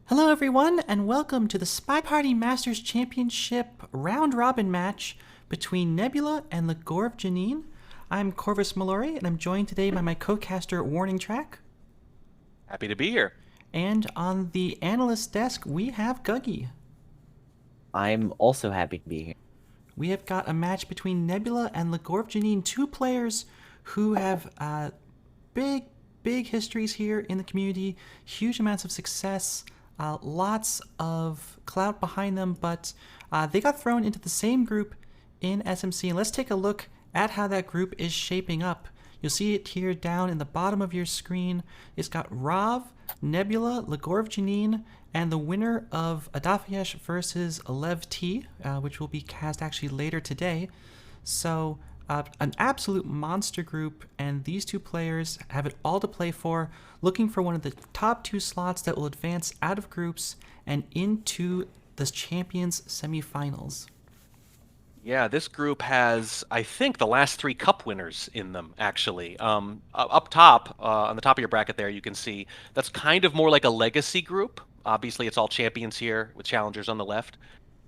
Hello, everyone, and welcome to the SpyParty Masters Championship round-robin match between Nebula and Legorve Genine. I'm Corvus Mallory, and I'm joined today by my co-caster Warning Track. Happy to be here. And on the analyst desk, we have Guggy. I'm also happy to be here. We have got a match between Nebula and Legorve Genine, two players who have big histories here in the community, huge amounts of success. Lots of clout behind them, but they got thrown into the same group in SMC. And let's take a look at how that group is shaping up. You'll see it here down in the bottom of your screen. It's got Rav, Nebula, Legorve Genine, and the winner of Adafiyesh versus Lev T, which will be cast actually later today. So an absolute monster group, and these two players have it all to play for, looking for one of the top two slots that will advance out of groups and into the Champions semifinals. Yeah, this group has, I think, the last three cup winners in them, actually. Up top, on the top of your bracket there, you can see that's kind of more like a legacy group. Obviously, it's all champions here with challengers on the left.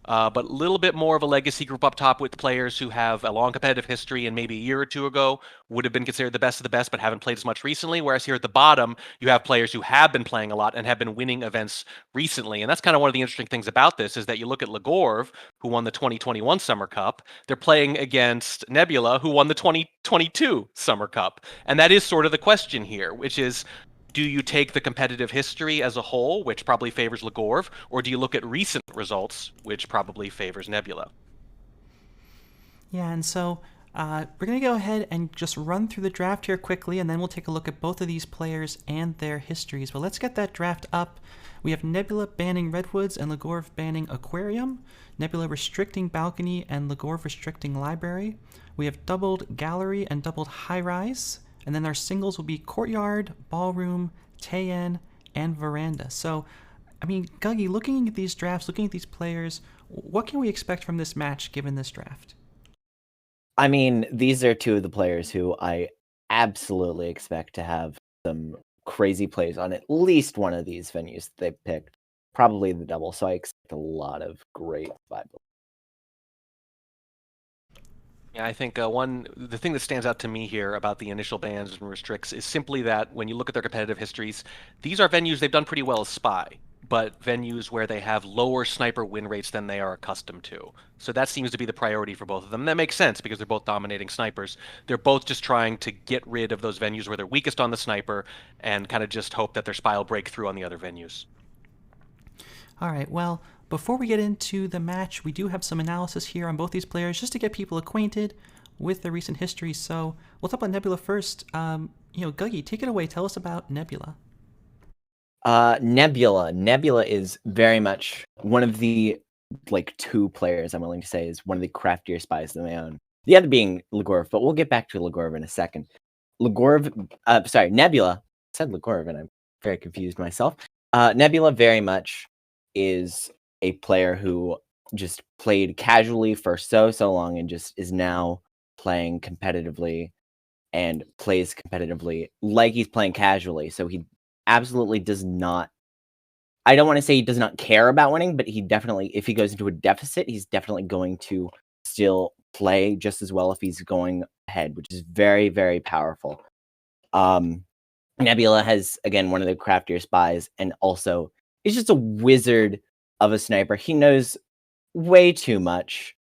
But a little bit more of a legacy group up top with players who have a long competitive history and maybe a year or two ago would have been considered the best of the best but haven't played as much recently. Whereas here at the bottom, you have players who have been playing a lot and have been winning events recently. And that's kind of one of the interesting things about this is that you look at Legorve, who won the 2021 Summer Cup. They're playing against Nebula, who won the 2022 Summer Cup. And that is sort of the question here, which is, do you take the competitive history as a whole, which probably favors Legorve, or do you look at recent results, which probably favors Nebula? Yeah, and so we're going to go ahead and just run through the draft here quickly, and then we'll take a look at both of these players and their histories. But let's get that draft up. We have Nebula banning Redwoods and Legorve banning Aquarium, Nebula restricting Balcony and Legorve restricting Library. We have doubled Gallery and doubled High Rise, and then our singles will be Courtyard, Ballroom, Tayen, and Veranda. So, I mean, Guggy, looking at these drafts, looking at these players, what can we expect from this match given this draft? I mean, these are two of the players who I absolutely expect to have some crazy plays on at least one of these venues that they picked, probably the double. So I expect a lot of great vibe. Yeah, I think the thing that stands out to me here about the initial bans and restricts is simply that when you look at their competitive histories, these are venues they've done pretty well as Spy, but venues where they have lower sniper win rates than they are accustomed to. So that seems to be the priority for both of them. That makes sense because they're both dominating snipers. They're both just trying to get rid of those venues where they're weakest on the sniper and kind of just hope that their Spy will break through on the other venues. All right, well, before we get into the match, we do have some analysis here on both these players just to get people acquainted with their recent history. So we'll talk about Nebula first. Guggy, take it away. Tell us about Nebula. Nebula is very much one of the two players I'm willing to say is one of the craftier spies that they own. The other being Legorve, but we'll get back to Legorve in a second. Nebula. I said Legorve, and I'm very confused myself. Nebula very much is a player who just played casually for so long and just is now playing competitively and plays competitively like he's playing casually. So he absolutely does not. I don't want to say he does not care about winning, but he definitely, if he goes into a deficit, he's definitely going to still play just as well if he's going ahead, which is very, very powerful. Nebula has, again, one of the craftier spies, and also is just a wizard of a sniper. He knows way too much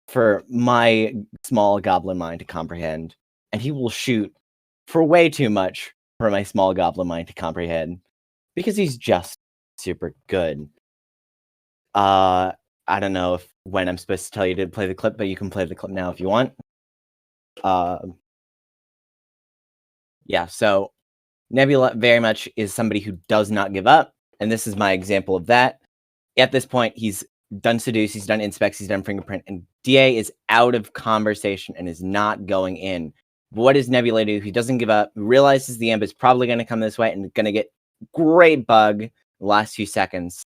for my small goblin mind to comprehend, and he will shoot for way too much for my small goblin mind to comprehend because he's just super good. I don't know when I'm supposed to tell you to play the clip, but you can play the clip now if you want. Yeah, so Nebula very much is somebody who does not give up, and this is my example of that. At this point, he's done Seduce, he's done Inspects, he's done Fingerprint, and DA is out of conversation and is not going in. What does Nebula do? He doesn't give up, realizes the amp is probably going to come this way and going to get great bug the last few seconds.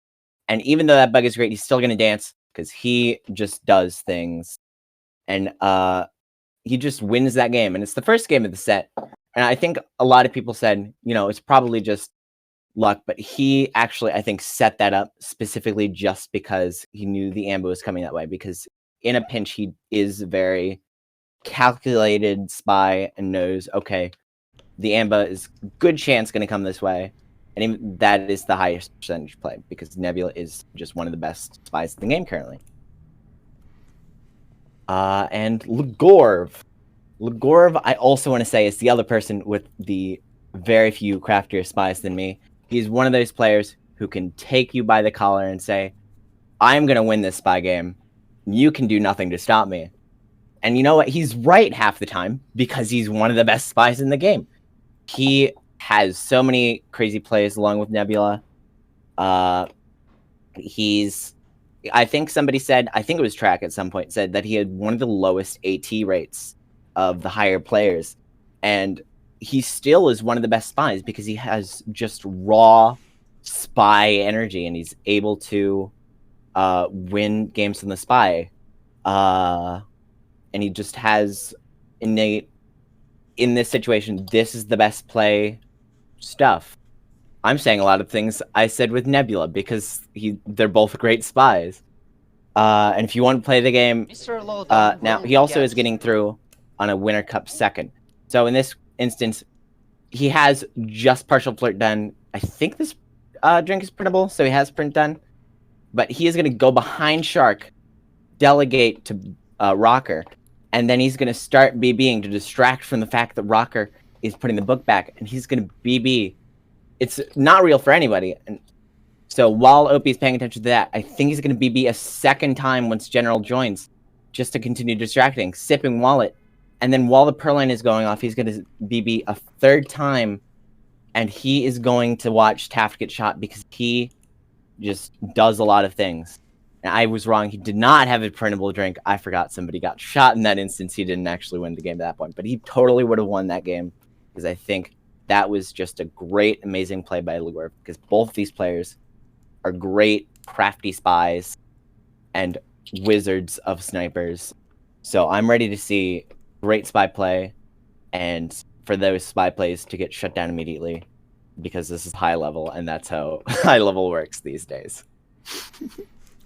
And even though that bug is great, he's still going to dance because he just does things. And he just wins that game. And it's the first game of the set. And I think a lot of people said, it's probably just luck, but he actually, I think, set that up specifically just because he knew the ambo was coming that way, because in a pinch, he is a very calculated spy and knows, okay, the ambo is good chance going to come this way. And even that is the highest percentage play, because Nebula is just one of the best spies in the game currently. And Legorve. Legorve, I also want to say, is the other person with the very few craftier spies than me. He's one of those players who can take you by the collar and say, I'm going to win this spy game. You can do nothing to stop me. And you know what? He's right half the time, because he's one of the best spies in the game. He has so many crazy plays along with Nebula. I think somebody said, I think it was Track at some point, said that he had one of the lowest AT rates of the higher players. And he still is one of the best spies because he has just raw spy energy, and he's able to win games from the spy. And he just has innate, in this situation, this is the best play stuff. I'm saying a lot of things I said with Nebula because they're both great spies. And if you want to play the game, now he also is getting through on a Winter Cup second. So in this instance, he has just partial flirt done. I think this drink is printable, so he has print done. But he is going to go behind Shark, delegate to Rocker, and then he's going to start BBing to distract from the fact that Rocker is putting the book back, and he's going to BB. It's not real for anybody. And so while Opie is paying attention to that, I think he's going to BB a second time once General joins, just to continue distracting, sipping wallet. And then while the Perline is going off, he's going to BB a third time, and he is going to watch Taft get shot because he just does a lot of things. And I was wrong. He did not have a printable drink. I forgot somebody got shot in that instance. He didn't actually win the game at that point, but he totally would have won that game because I think that was just a great, amazing play by Legorve, because both of these players are great, crafty spies and wizards of snipers. So I'm ready to see great spy play, and for those spy plays to get shut down immediately, because this is high level, and that's how high level works these days.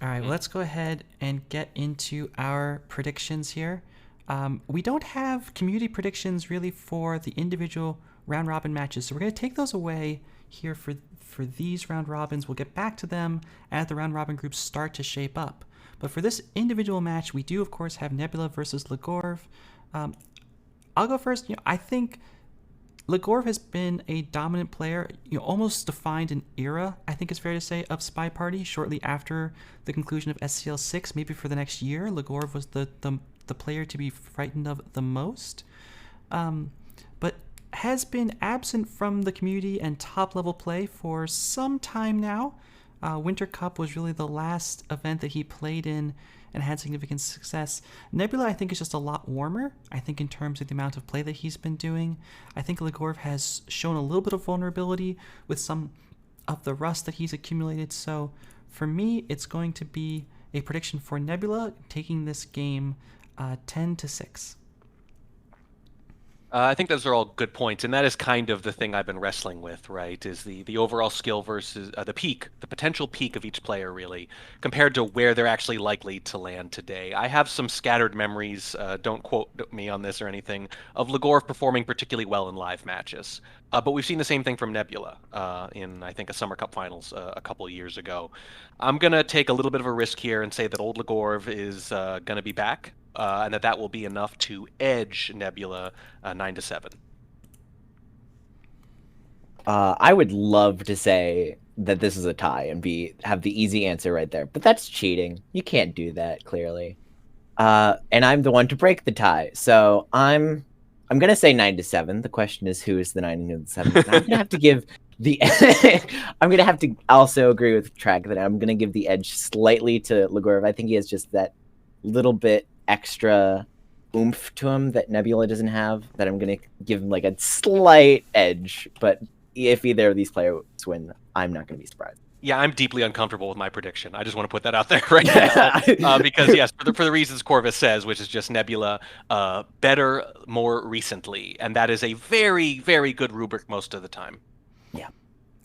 All right, well, let's go ahead and get into our predictions here. We don't have community predictions really for the individual round robin matches, so we're going to take those away here for these round robins. We'll get back to them as the round robin groups start to shape up. But for this individual match, we do of course have Nebula versus Legorve. I'll go first. I think Legorve has been a dominant player, almost defined an era, I think it's fair to say, of SpyParty. Shortly after the conclusion of SCL 6, maybe for the next year, Legorve was the player to be frightened of the most. But has been absent from the community and top-level play for some time now. Winter Cup was really the last event that he played in and had significant success. Nebula, I think, is just a lot warmer, I think, in terms of the amount of play that he's been doing. I think Legorve has shown a little bit of vulnerability with some of the rust that he's accumulated. So for me, it's going to be a prediction for Nebula taking this game 10-6. I think those are all good points, and that is kind of the thing I've been wrestling with, right? Is the overall skill versus the potential peak of each player, really, compared to where they're actually likely to land today. I have some scattered memories, don't quote me on this or anything, of Legorve performing particularly well in live matches. But we've seen the same thing from Nebula in, I think, a Summer Cup Finals a couple of years ago. I'm going to take a little bit of a risk here and say that old Legorve is going to be back. And that will be enough to edge Nebula 9-7. I would love to say that this is a tie and have the easy answer right there, but that's cheating. You can't do that, clearly. And I'm the one to break the tie, so I'm gonna say 9-7. The question is, who is the 9 and the 7? I'm gonna have to give the. I'm gonna have to also agree with Track that I'm gonna give the edge slightly to Legorve. I think he has just that little bit extra oomph to him that Nebula doesn't have, that I'm going to give him like a slight edge. But if either of these players win, I'm not going to be surprised. Yeah, I'm deeply uncomfortable with my prediction. I just want to put that out there right now. Because, yes, for the reasons Corvus says, which is just Nebula better more recently. And that is a very, very good rubric most of the time. Yeah.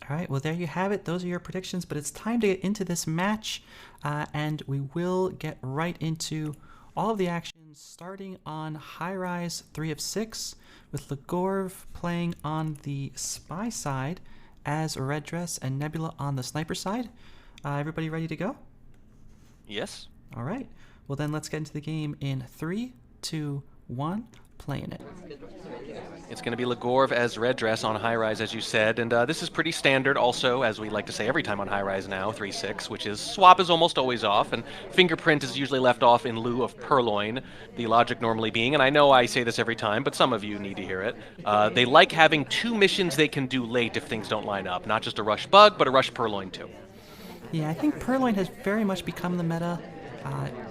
All right, well, there you have it. Those are your predictions, but it's time to get into this match, and we will get right into all of the action, starting on High Rise 3 of 6, with Legorve playing on the Spy side as Red Dress and Nebula on the Sniper side. Everybody ready to go? Yes. All right. Well, then let's get into the game in 3, 2, 1, playing it. It's going to be Legorve as Red Dress on High Rise, as you said, and this is pretty standard also, as we like to say every time on High Rise now, 3-6, which is swap is almost always off, and fingerprint is usually left off in lieu of purloin, the logic normally being, and I know I say this every time, but some of you need to hear it, they like having 2 missions they can do late if things don't line up, not just a rush bug, but a rush purloin too. Yeah, I think purloin has very much become the meta.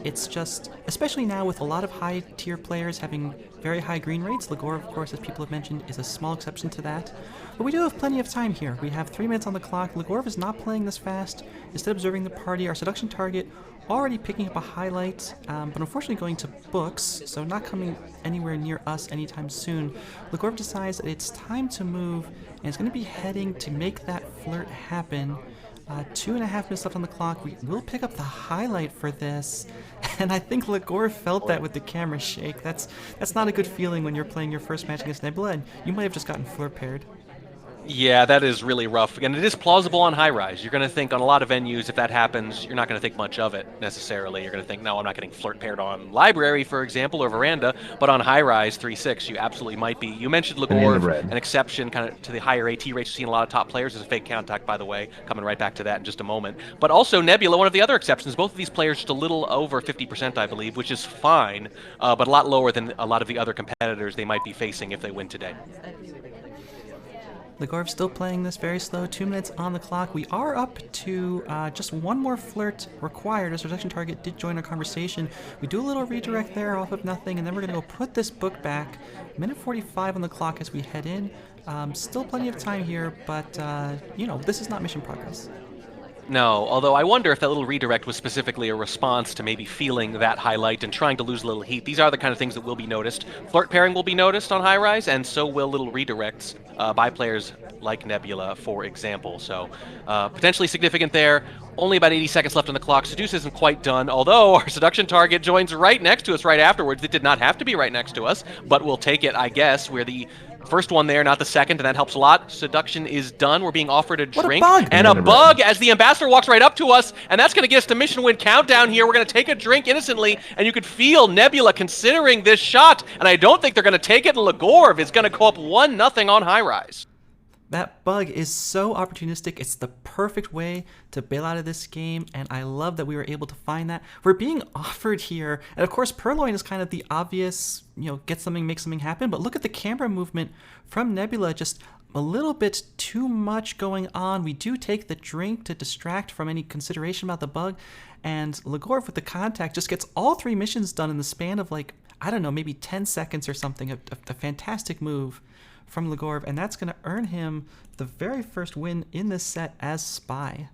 It's just, especially now with a lot of high-tier players having very high green rates. Legorve, of course, as people have mentioned, is a small exception to that. But we do have plenty of time here. We have 3 minutes on the clock. Legorve is not playing this fast. Instead of observing the party, our seduction target already picking up a highlight, but unfortunately going to books, so not coming anywhere near us anytime soon. Legorve decides that it's time to move, and it's going to be heading to make that flirt happen. 2.5 minutes left on the clock. We will pick up the highlight for this, and I think Legorve felt that with the camera shake. That's not a good feeling when you're playing your first match against Nebula, and you might have just gotten flirt paired. Yeah, that is really rough. And it is plausible on High Rise. You're going to think on a lot of venues, if that happens, you're not going to think much of it necessarily. You're going to think, no, I'm not getting flirt paired on Library, for example, or Veranda. But on High Rise 3-6, you absolutely might be. You mentioned Legorve, an exception kind of to the higher AT rates. You've seen a lot of top players as a fake contact, by the way. Coming right back to that in just a moment. But also Nebula, one of the other exceptions. Both of these players just a little over 50%, I believe, which is fine, but a lot lower than a lot of the other competitors they might be facing if they win today. Legorve still playing this very slow, 2 minutes on the clock. We are up to just 1 more flirt required as our seduction target did join our conversation. We do a little redirect there off of nothing, and then we're going to go put this book back. Minute 45 on the clock as we head in. Still plenty of time here, but, you know, this is not mission progress. No, although I wonder if that little redirect was specifically a response to maybe feeling that highlight and trying to lose a little heat. These are the kind of things that will be noticed. Flirt pairing will be noticed on High Rise, and so will little redirects by players like Nebula, for example. So potentially significant there. Only about 80 seconds left on the clock. Seduce isn't quite done, although our seduction target joins right next to us right afterwards. It did not have to be right next to us, but we'll take it, I guess. We're the first one there, not the second, and that helps a lot. Seduction is done. We're being offered a drink. And a bug as the ambassador walks right up to us, and that's going to get us to mission win countdown here. We're going to take a drink innocently, and you could feel Nebula considering this shot, and I don't think they're going to take it, and Legorve is going to go up 1-0 on High Rise. That bug is so opportunistic. It's the perfect way to bail out of this game, and I love that we were able to find that. We're being offered here, and of course purloin is kind of the obvious, you know, get something, make something happen, but look at the camera movement from Nebula, just a little bit too much going on. We do take the drink to distract from any consideration about the bug, and Legorve with the contact just gets all 3 missions done in the span of, like, I don't know, maybe 10 seconds or something. A fantastic move from Legorve, and that's going to earn him the very first win in this set as Spy.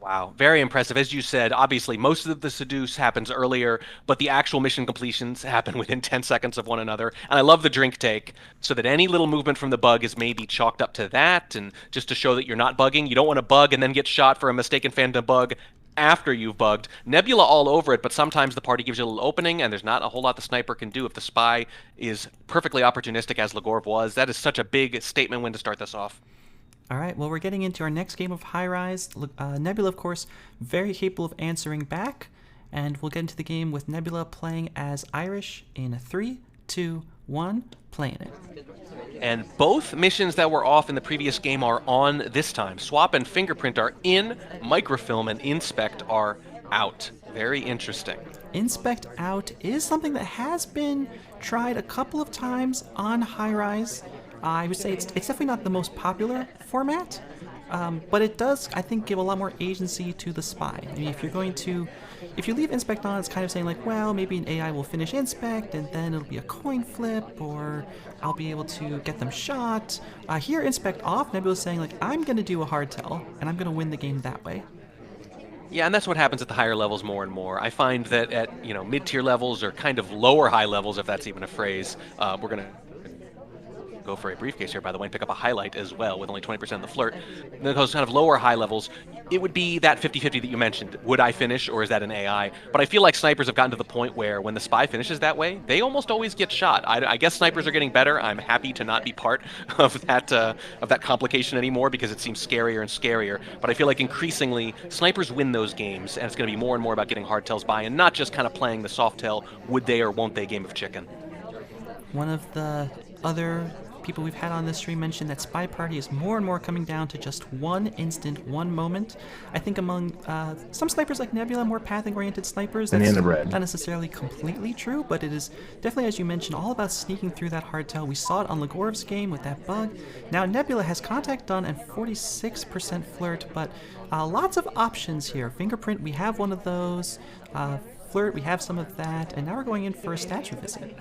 Wow, very impressive. As you said, obviously most of the seduce happens earlier, but the actual mission completions happen within 10 seconds of one another. And I love the drink take, so that any little movement from the bug is maybe chalked up to that, and just to show that you're not bugging. You don't want to bug and then get shot for a mistaken phantom bug after you've bugged. Nebula all over it, but sometimes the party gives you a little opening, and there's not a whole lot the sniper can do if the spy is perfectly opportunistic as Legorve was. That is such a big statement win to start this off. All right, well, we're getting into our next game of High Rise. Nebula, of course, very capable of answering back, and we'll get into the game with Nebula playing as Irish in 3, 2, 1, playing it. And both missions that were off in the previous game are on this time. Swap and Fingerprint are in, Microfilm and Inspect are out. Very interesting. Inspect out is something that has been tried a couple of times on High Rise. I would say it's definitely not the most popular format, but it does, I think, give a lot more agency to the spy. I mean, if you leave Inspect on, it's kind of saying like, well, maybe an AI will finish Inspect, and then it'll be a coin flip, or I'll be able to get them shot. Here, Inspect off, Nebula's saying like, I'm going to do a hard tell, and I'm going to win the game that way. Yeah, and that's what happens at the higher levels more and more. I find that at, mid-tier levels or kind of lower high levels, if that's even a phrase, we're going to go for a briefcase here, by the way, and pick up a highlight as well with only 20% of the flirt. And then those kind of lower high levels, it would be that 50-50 that you mentioned. Would I finish, or is that an AI? But I feel like snipers have gotten to the point where when the spy finishes that way, they almost always get shot. I guess snipers are getting better. I'm happy to not be part of that complication anymore because it seems scarier and scarier. But I feel like increasingly, snipers win those games, and it's going to be more and more about getting hardtails by and not just kind of playing the softtail, would they or won't they game of chicken. One of the other people we've had on this stream mentioned that SpyParty is more and more coming down to just one instant, one moment. I think among some snipers like Nebula, more pathing-oriented snipers, that's not necessarily completely true, but it is definitely, as you mentioned, all about sneaking through that hardtail. We saw it on Legorve's game with that bug. Now Nebula has contact done and 46% flirt, but lots of options here. Fingerprint, we have one of those. Flirt, we have some of that, and now we're going in for a statue visit.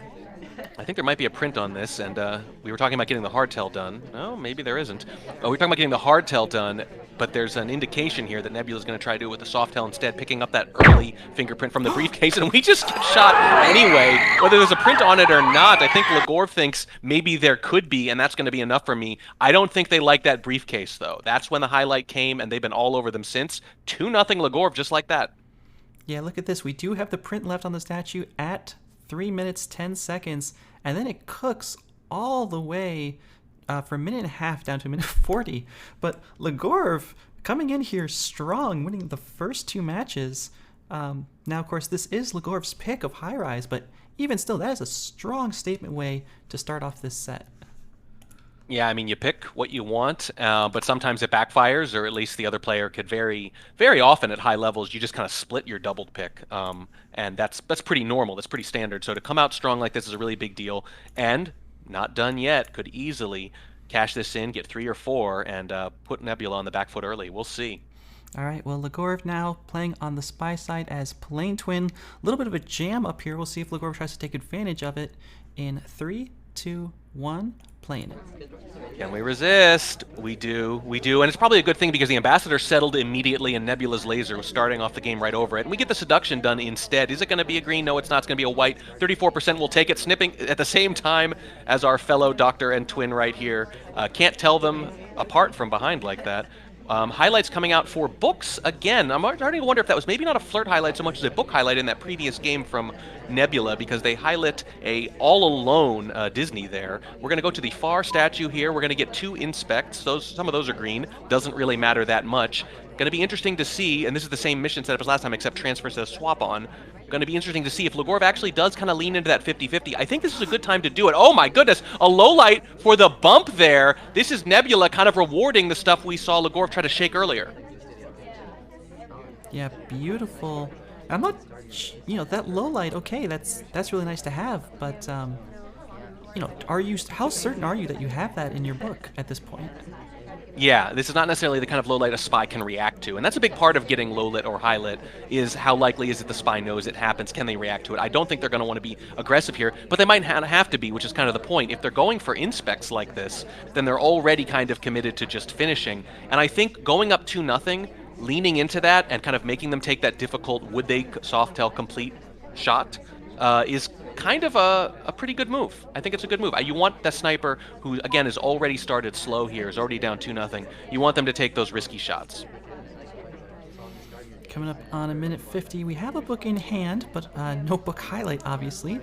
I think there might be a print on this, and we were talking about getting the hardtail done. Oh, maybe there isn't. Oh, we're talking about getting the hardtail done, but there's an indication here that Nebula's going to try to do it with the softtail instead, picking up that early fingerprint from the briefcase, and we just get shot anyway. Whether there's a print on it or not, I think Legorve thinks maybe there could be, and that's going to be enough for me. I don't think they like that briefcase, though. That's when the highlight came, and they've been all over them since. 2-0 Legorve, just like that. Yeah, look at this. We do have the print left on the statue at 3 minutes, 10 seconds, and then it cooks all the way for a minute and a half down to a minute 40. But Legorve coming in here strong, winning the first 2 matches. Now, of course, this is Legorve's pick of high rise, but even still, that is a strong statement way to start off this set. Yeah, I mean, you pick what you want, but sometimes it backfires, or at least the other player could very often at high levels, you just kind of split your doubled pick, and that's pretty normal. That's pretty standard. So to come out strong like this is a really big deal, and not done yet. Could easily cash this in, get 3 or 4, and put Nebula on the back foot early. We'll see. All right, well, Legorve now playing on the spy side as Plane Twin. A little bit of a jam up here. We'll see if Legorve tries to take advantage of it in 3, 2, 1. Playing it. Can we resist? We do, and it's probably a good thing because the Ambassador settled immediately and Nebula's laser was starting off the game right over it, and we get the seduction done instead. Is it going to be a green? No, it's not. It's going to be a white. 34% will take it, snipping at the same time as our fellow Doctor and Twin right here. Can't tell them apart from behind like that. Highlights coming out for books again. I'm starting to wonder if that was maybe not a flirt highlight so much as a book highlight in that previous game from Nebula, because they highlight a all-alone Disney there. We're going to go to the far statue here. We're going to get 2 inspects. Some of those are green. Doesn't really matter that much. Going to be interesting to see, and this is the same mission setup as last time, except transfer instead of swap on. Going to be interesting to see if Legorve actually does kind of lean into that 50-50. I think this is a good time to do it. Oh my goodness, a low light for the bump there. This is Nebula kind of rewarding the stuff we saw Legorve try to shake earlier. Yeah, beautiful. I'm not, that low light. Okay, that's really nice to have, but how certain are you that you have that in your book at this point? Yeah, this is not necessarily the kind of low light a spy can react to, and that's a big part of getting low lit or high lit, is how likely is it the spy knows it happens, can they react to it? I don't think they're going to want to be aggressive here, but they might have to be, which is kind of the point. If they're going for inspects like this, then they're already kind of committed to just finishing, and I think going up 2-0, leaning into that and kind of making them take that difficult would they softtail complete shot is kind of a pretty good move. I think it's a good move. You want the sniper who, again, is already started slow here, is already down 2-0. You want them to take those risky shots. Coming up on a minute 50, we have a book in hand, but no book highlight, obviously.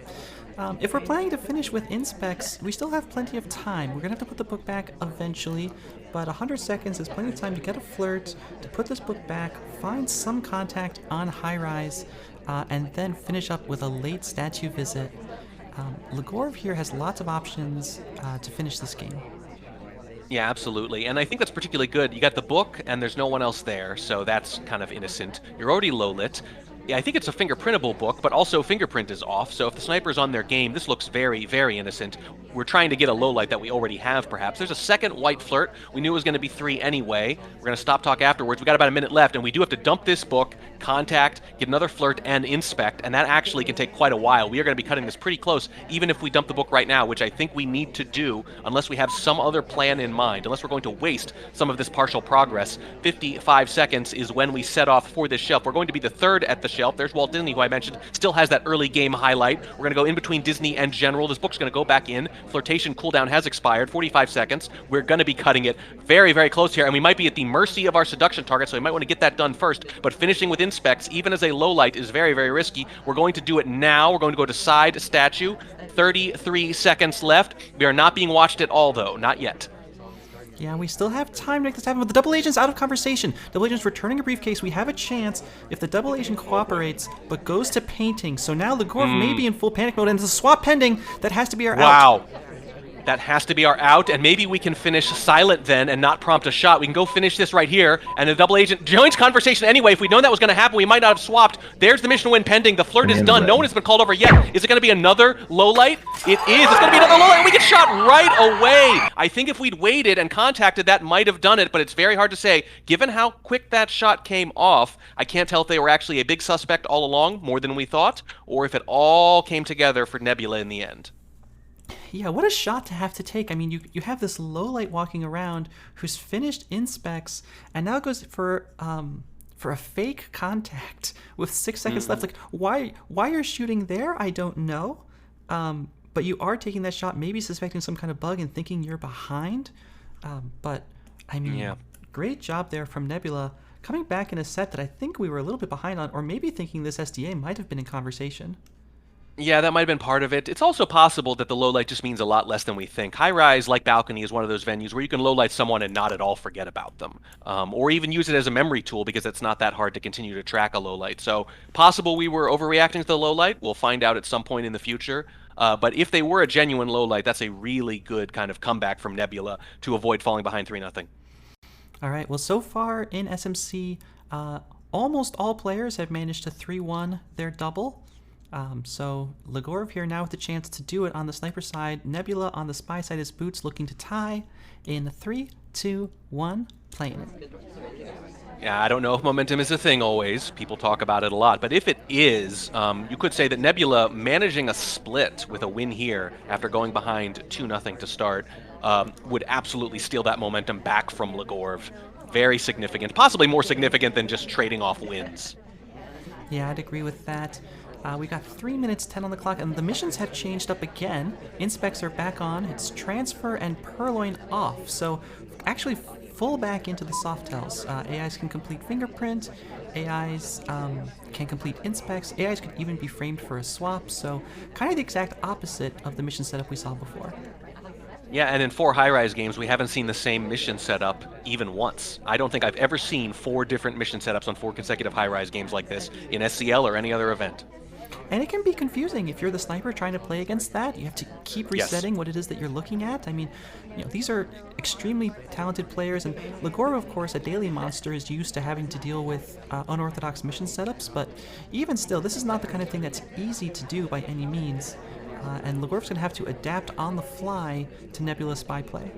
If we're planning to finish with inspects, we still have plenty of time. We're going to have to put the book back eventually, but 100 seconds is plenty of time to get a flirt, to put this book back, find some contact on high rise, and then finish up with a late statue visit. Legorve here has lots of options to finish this game. Yeah, absolutely. And I think that's particularly good. You got the book, and there's no one else there, so that's kind of innocent. You're already low lit. Yeah, I think it's a fingerprintable book, but also fingerprint is off, so if the sniper's on their game, this looks very, very innocent. We're trying to get a low light that we already have, perhaps. There's a second white flirt. We knew it was going to be 3 anyway. We're going to stop talk afterwards. We got about a minute left, and we do have to dump this book, contact, get another flirt, and inspect, and that actually can take quite a while. We are going to be cutting this pretty close, even if we dump the book right now, which I think we need to do, unless we have some other plan in mind, unless we're going to waste some of this partial progress. 55 seconds is when we set off for this shelf. We're going to be the third at the shelf. There's Walt Disney, who I mentioned, still has that early game highlight. We're going to go in between Disney and General. This book's going to go back in. Flirtation cooldown has expired, 45 seconds. We're going to be cutting it very, very close here, and we might be at the mercy of our seduction target, so we might want to get that done first. But finishing with inspects, even as a low light, is very, very risky. We're going to do it now. We're going to go to side statue. 33 seconds left. We are not being watched at all, though. Not yet. Yeah, we still have time to make this happen, but the double agent's out of conversation. Double agent's returning a briefcase. We have a chance if the double agent cooperates, but goes to painting. So now Legorve may be in full panic mode, and there's a swap pending. That has to be our out. Wow. That has to be our out, and maybe we can finish silent then and not prompt a shot. We can go finish this right here, and the double agent joins conversation anyway. If we'd known that was going to happen, we might not have swapped. There's the mission win pending. The flirt is done. No one has been called over yet. Is it going to be another low light? It is. It's going to be another low light, and we get shot right away. I think if we'd waited and contacted, that might have done it, but it's very hard to say. Given how quick that shot came off, I can't tell if they were actually a big suspect all along, more than we thought, or if it all came together for Nebula in the end. Yeah, what a shot to have to take. I mean, you have this low light walking around who's finished inspects and now goes for a fake contact with 6 seconds left. Like, why you're shooting there, I don't know. But you are taking that shot, maybe suspecting some kind of bug and thinking you're behind. But I mean, great job there from Nebula, coming back in a set that I think we were a little bit behind on, or maybe thinking this SDA might have been in conversation. Yeah, that might have been part of it. It's also possible that the low light just means a lot less than we think. High Rise, like Balcony, is one of those venues where you can low light someone and not at all forget about them. Or even use it as a memory tool because it's not that hard to continue to track a low light. So possible we were overreacting to the low light. We'll find out at some point in the future. But if they were a genuine low light, that's a really good kind of comeback from Nebula to avoid falling behind 3-0. All right, well, so far in SMC, almost all players have managed to 3-1 their double. So Legorve here now with the chance to do it on the sniper side. Nebula on the spy side is Boots looking to tie in 3, 2, 1, playing it. Yeah, I don't know if momentum is a thing always. People talk about it a lot. But if it is, you could say that Nebula managing a split with a win here after going behind 2-0 to start would absolutely steal that momentum back from Legorve. Very significant, possibly more significant than just trading off wins. Yeah, I'd agree with that. We got 3 minutes 10 on the clock, and the missions have changed up again. Inspects are back on. It's transfer and purloin off. So actually full back into the softels. AIs can complete fingerprint. AIs can complete inspects. AIs can even be framed for a swap. So kind of the exact opposite of the mission setup we saw before. Yeah, and in 4 high-rise games, we haven't seen the same mission setup even once. I don't think I've ever seen 4 different mission setups on 4 consecutive high-rise games like this in SCL or any other event. And it can be confusing if you're the sniper trying to play against that. You have to keep resetting what it is that you're looking at. I mean, these are extremely talented players, and Legorve, of course, a daily monster, is used to having to deal with unorthodox mission setups, but even still, this is not the kind of thing that's easy to do by any means. And Legorve's going to have to adapt on the fly to Nebula spy play.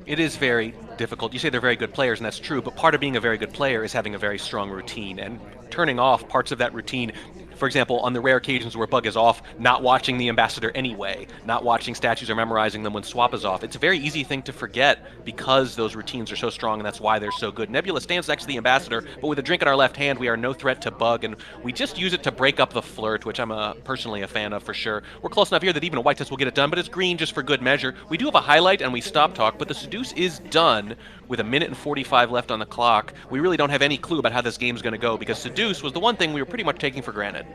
It is very difficult. You say they're very good players, and that's true, but part of being a very good player is having a very strong routine, and turning off parts of that routine. For example, on the rare occasions where bug is off, not watching the ambassador anyway, not watching statues or memorizing them when swap is off. It's a very easy thing to forget because those routines are so strong, and that's why they're so good. Nebula stands next to the ambassador, but with a drink in our left hand, we are no threat to bug, and we just use it to break up the flirt, which I'm personally a fan of for sure. We're close enough here that even a white test will get it done, but it's green just for good measure. We do have a highlight, and we stop talk, but the seduce is done with 1 minute and 45 left on the clock. We really don't have any clue about how this game's going to go because seduce was the one thing we were pretty much taking for granted.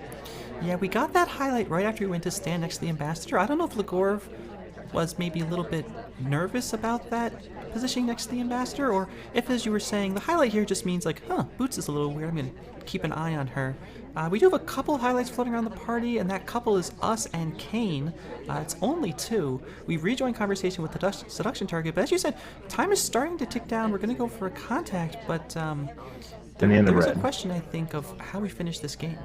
Yeah, we got that highlight right after we went to stand next to the ambassador. I don't know if Legorve was maybe a little bit nervous about that positioning next to the ambassador, or if, as you were saying, the highlight here just means like, Boots is a little weird, I'm going to keep an eye on her. We do have a couple of highlights floating around the party, and that couple is us and Kane. It's only 2. We rejoined conversation with the seduction target, but as you said, time is starting to tick down. We're going to go for a contact, but there's a question, I think, of how we finish this game.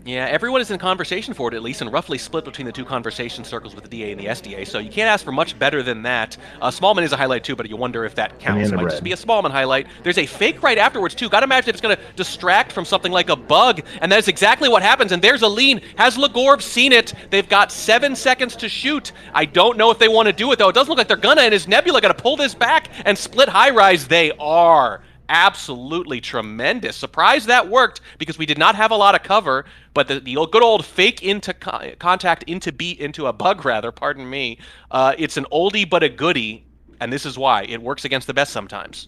Yeah, everyone is in conversation for it at least, and roughly split between the 2 conversation circles with the DA and the SDA, so you can't ask for much better than that. Smallman is a highlight too, but you wonder if that counts. It might just be a Smallman highlight. There's a fake right afterwards too. Gotta imagine if it's gonna distract from something like a bug, and that's exactly what happens, and there's a lean. Has Legorve seen it? They've got 7 seconds to shoot. I don't know if they want to do it though. It doesn't look like they're gonna, and is Nebula gonna pull this back and split high rise? They are. absolutely tremendous. Surprised that worked because we did not have a lot of cover, but the good old fake into contact into a bug rather, pardon me. It's an oldie but a goodie, and this is why it works against the best sometimes.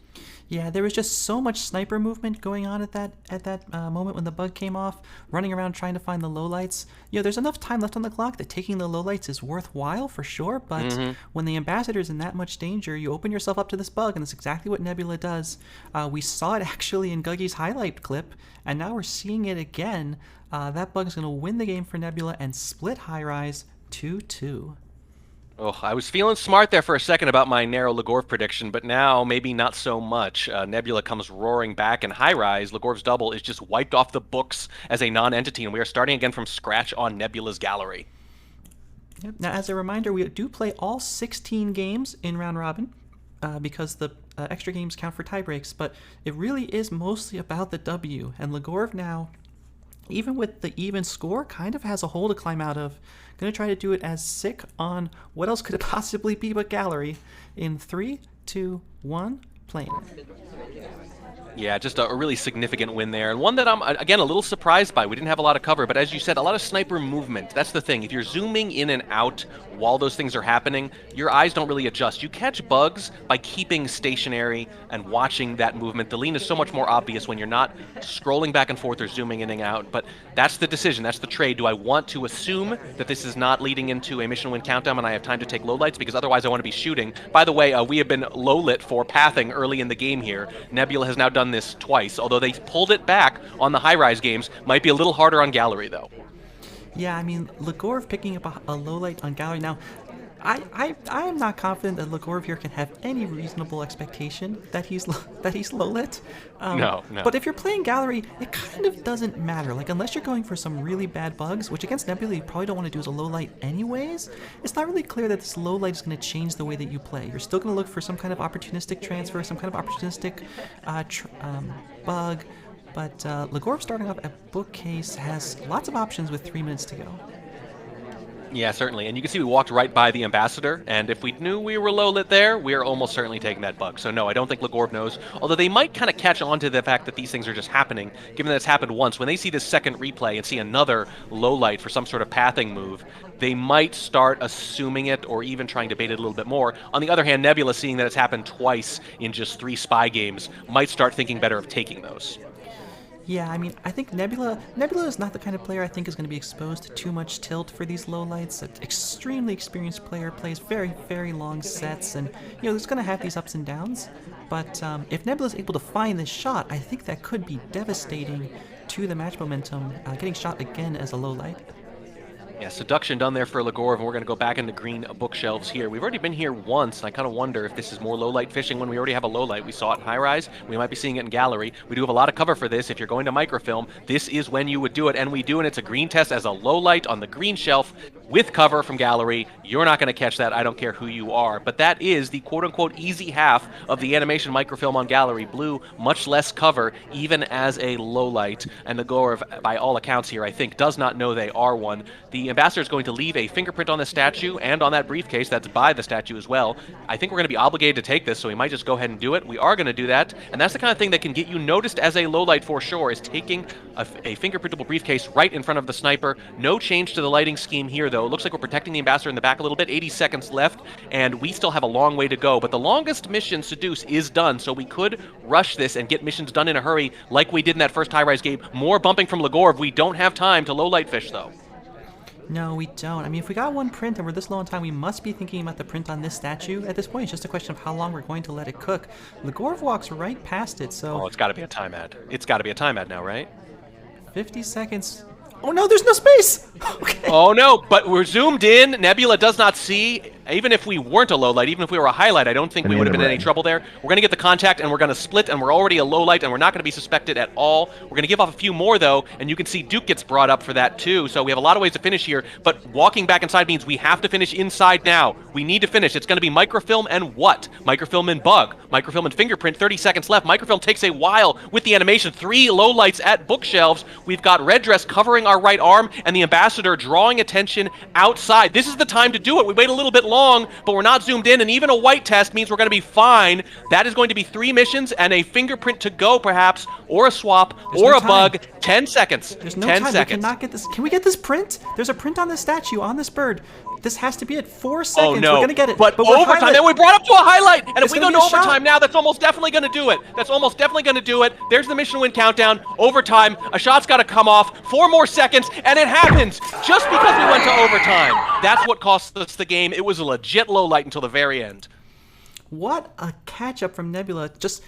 Yeah, there was just so much sniper movement going on at that moment when the bug came off, running around trying to find the lowlights. There's enough time left on the clock that taking the lowlights is worthwhile for sure, but when the ambassador's in that much danger, you open yourself up to this bug, and that's exactly what Nebula does. We saw it actually in Guggy's highlight clip, and now we're seeing it again. That bug's going to win the game for Nebula and split High Rise 2-2. Oh, I was feeling smart there for a second about my narrow Legorve prediction, but now maybe not so much. Nebula comes roaring back, and High Rise, Legorve's double, is just wiped off the books as a non-entity, and we are starting again from scratch on Nebula's gallery. Yep. Now, as a reminder, we do play all 16 games in round robin because the extra games count for tie breaks, but it really is mostly about the W, and Legorve now, even with the even score, kind of has a hole to climb out of. Going to try to do it as sick on what else could it possibly be but gallery in 3, 2, 1, playing. Yeah, just a really significant win there, and one that I'm, again, a little surprised by. We didn't have a lot of cover, but as you said, a lot of sniper movement. That's the thing. If you're zooming in and out while those things are happening, your eyes don't really adjust. You catch bugs by keeping stationary and watching that movement. The lean is so much more obvious when you're not scrolling back and forth or zooming in and out, but that's the decision. That's the trade. Do I want to assume that this is not leading into a mission win countdown and I have time to take lowlights? Because otherwise I want to be shooting. By the way, we have been low-lit for pathing early in the game here. Nebula has now done this twice, although they pulled it back on the high-rise games. Might be a little harder on gallery, though. Yeah, I mean, Legorve picking up a low light on gallery. Now, I am not confident that Legorve here can have any reasonable expectation that he's low lit. No. But if you're playing gallery, it kind of doesn't matter. Like, unless you're going for some really bad bugs, which against Nebula you probably don't want to do as a low light anyways, it's not really clear that this low light is going to change the way that you play. You're still going to look for some kind of opportunistic transfer, some kind of opportunistic bug. But Legorve starting off at Bookcase has lots of options with 3 minutes to go. Yeah, certainly. And you can see we walked right by the ambassador, and if we knew we were low lit there, we are almost certainly taking that bug. So no, I don't think Legorve knows. Although they might kind of catch on to the fact that these things are just happening, given that it's happened once. When they see this second replay and see another low light for some sort of pathing move, they might start assuming it or even trying to bait it a little bit more. On the other hand, Nebula, seeing that it's happened twice in just 3 spy games, might start thinking better of taking those. Yeah, I mean, I think Nebula is not the kind of player I think is going to be exposed to too much tilt for these lowlights. An extremely experienced player, plays very, very long sets, and, there's going to have these ups and downs. But if Nebula is able to find this shot, I think that could be devastating to the match momentum, getting shot again as a lowlight. Yeah, seduction done there for Legorve, and we're going to go back into green bookshelves here. We've already been here once, and I kind of wonder if this is more low-light fishing when we already have a low-light. We saw it in high-rise. We might be seeing it in gallery. We do have a lot of cover for this. If you're going to microfilm, this is when you would do it, and we do, and it's a green test as a low-light on the green shelf with cover from gallery. You're not going to catch that. I don't care who you are. But that is the quote-unquote easy half of the animation microfilm on gallery. Blue, much less cover, even as a low-light, and Legorve, by all accounts here, I think, does not know they are one. The ambassador is going to leave a fingerprint on the statue and on that briefcase that's by the statue as well. I think we're going to be obligated to take this, so we might just go ahead and do it. We are going to do that, and that's the kind of thing that can get you noticed as a lowlight for sure, is taking a fingerprintable briefcase right in front of the sniper. No change to the lighting scheme here, though. It looks like we're protecting the ambassador in the back a little bit. 80 seconds left, and we still have a long way to go, but the longest mission, Seduce, is done, so we could rush this and get missions done in a hurry like we did in that first high-rise game. More bumping from Legorve. We don't have time to lowlight fish, though. No, we don't. I mean, if we got one print and we're this low on time, we must be thinking about the print on this statue. At this point, it's just a question of how long we're going to let it cook. Legorve walks right past it, so... Oh, it's got to be a time ad. It's got to be a time ad now, right? 50 seconds. Oh no, there's no space! Okay. Oh no, but we're zoomed in. Nebula does not see. Even if we weren't a low light, even if we were a highlight, I don't think we would have been in any trouble there. We're going to get the contact, and we're going to split, and we're already a low light, and we're not going to be suspected at all. We're going to give off a few more, though, and you can see Duke gets brought up for that, too. So we have a lot of ways to finish here, but walking back inside means we have to finish inside now. We need to finish. It's going to be microfilm and what? Microfilm and bug. Microfilm and fingerprint. 30 seconds left. Microfilm takes a while with the animation. 3 low lights at bookshelves. We've got Red Dress covering our right arm, and the ambassador drawing attention outside. This is the time to do it. We wait a little bit longer. long, but we're not zoomed in, and even a white test means we're going to be fine. That is going to be 3 missions and a fingerprint to go, perhaps, or a swap, or a bug. 10 seconds. There's no 10 time. seconds. We cannot get this. Can we get this print? There's a print on this statue, on this bird. This has to be it. 4 seconds. Oh, no. We're going to get it. But we're overtime, then we brought up to a highlight. And if we go to overtime now, that's almost definitely going to do it. That's almost definitely going to do it. There's the mission win countdown. Overtime. A shot's got to come off. 4 more seconds, and it happens just because we went to overtime. That's what cost us the game. It was a legit low light until the very end. What a catch-up from Nebula. Just,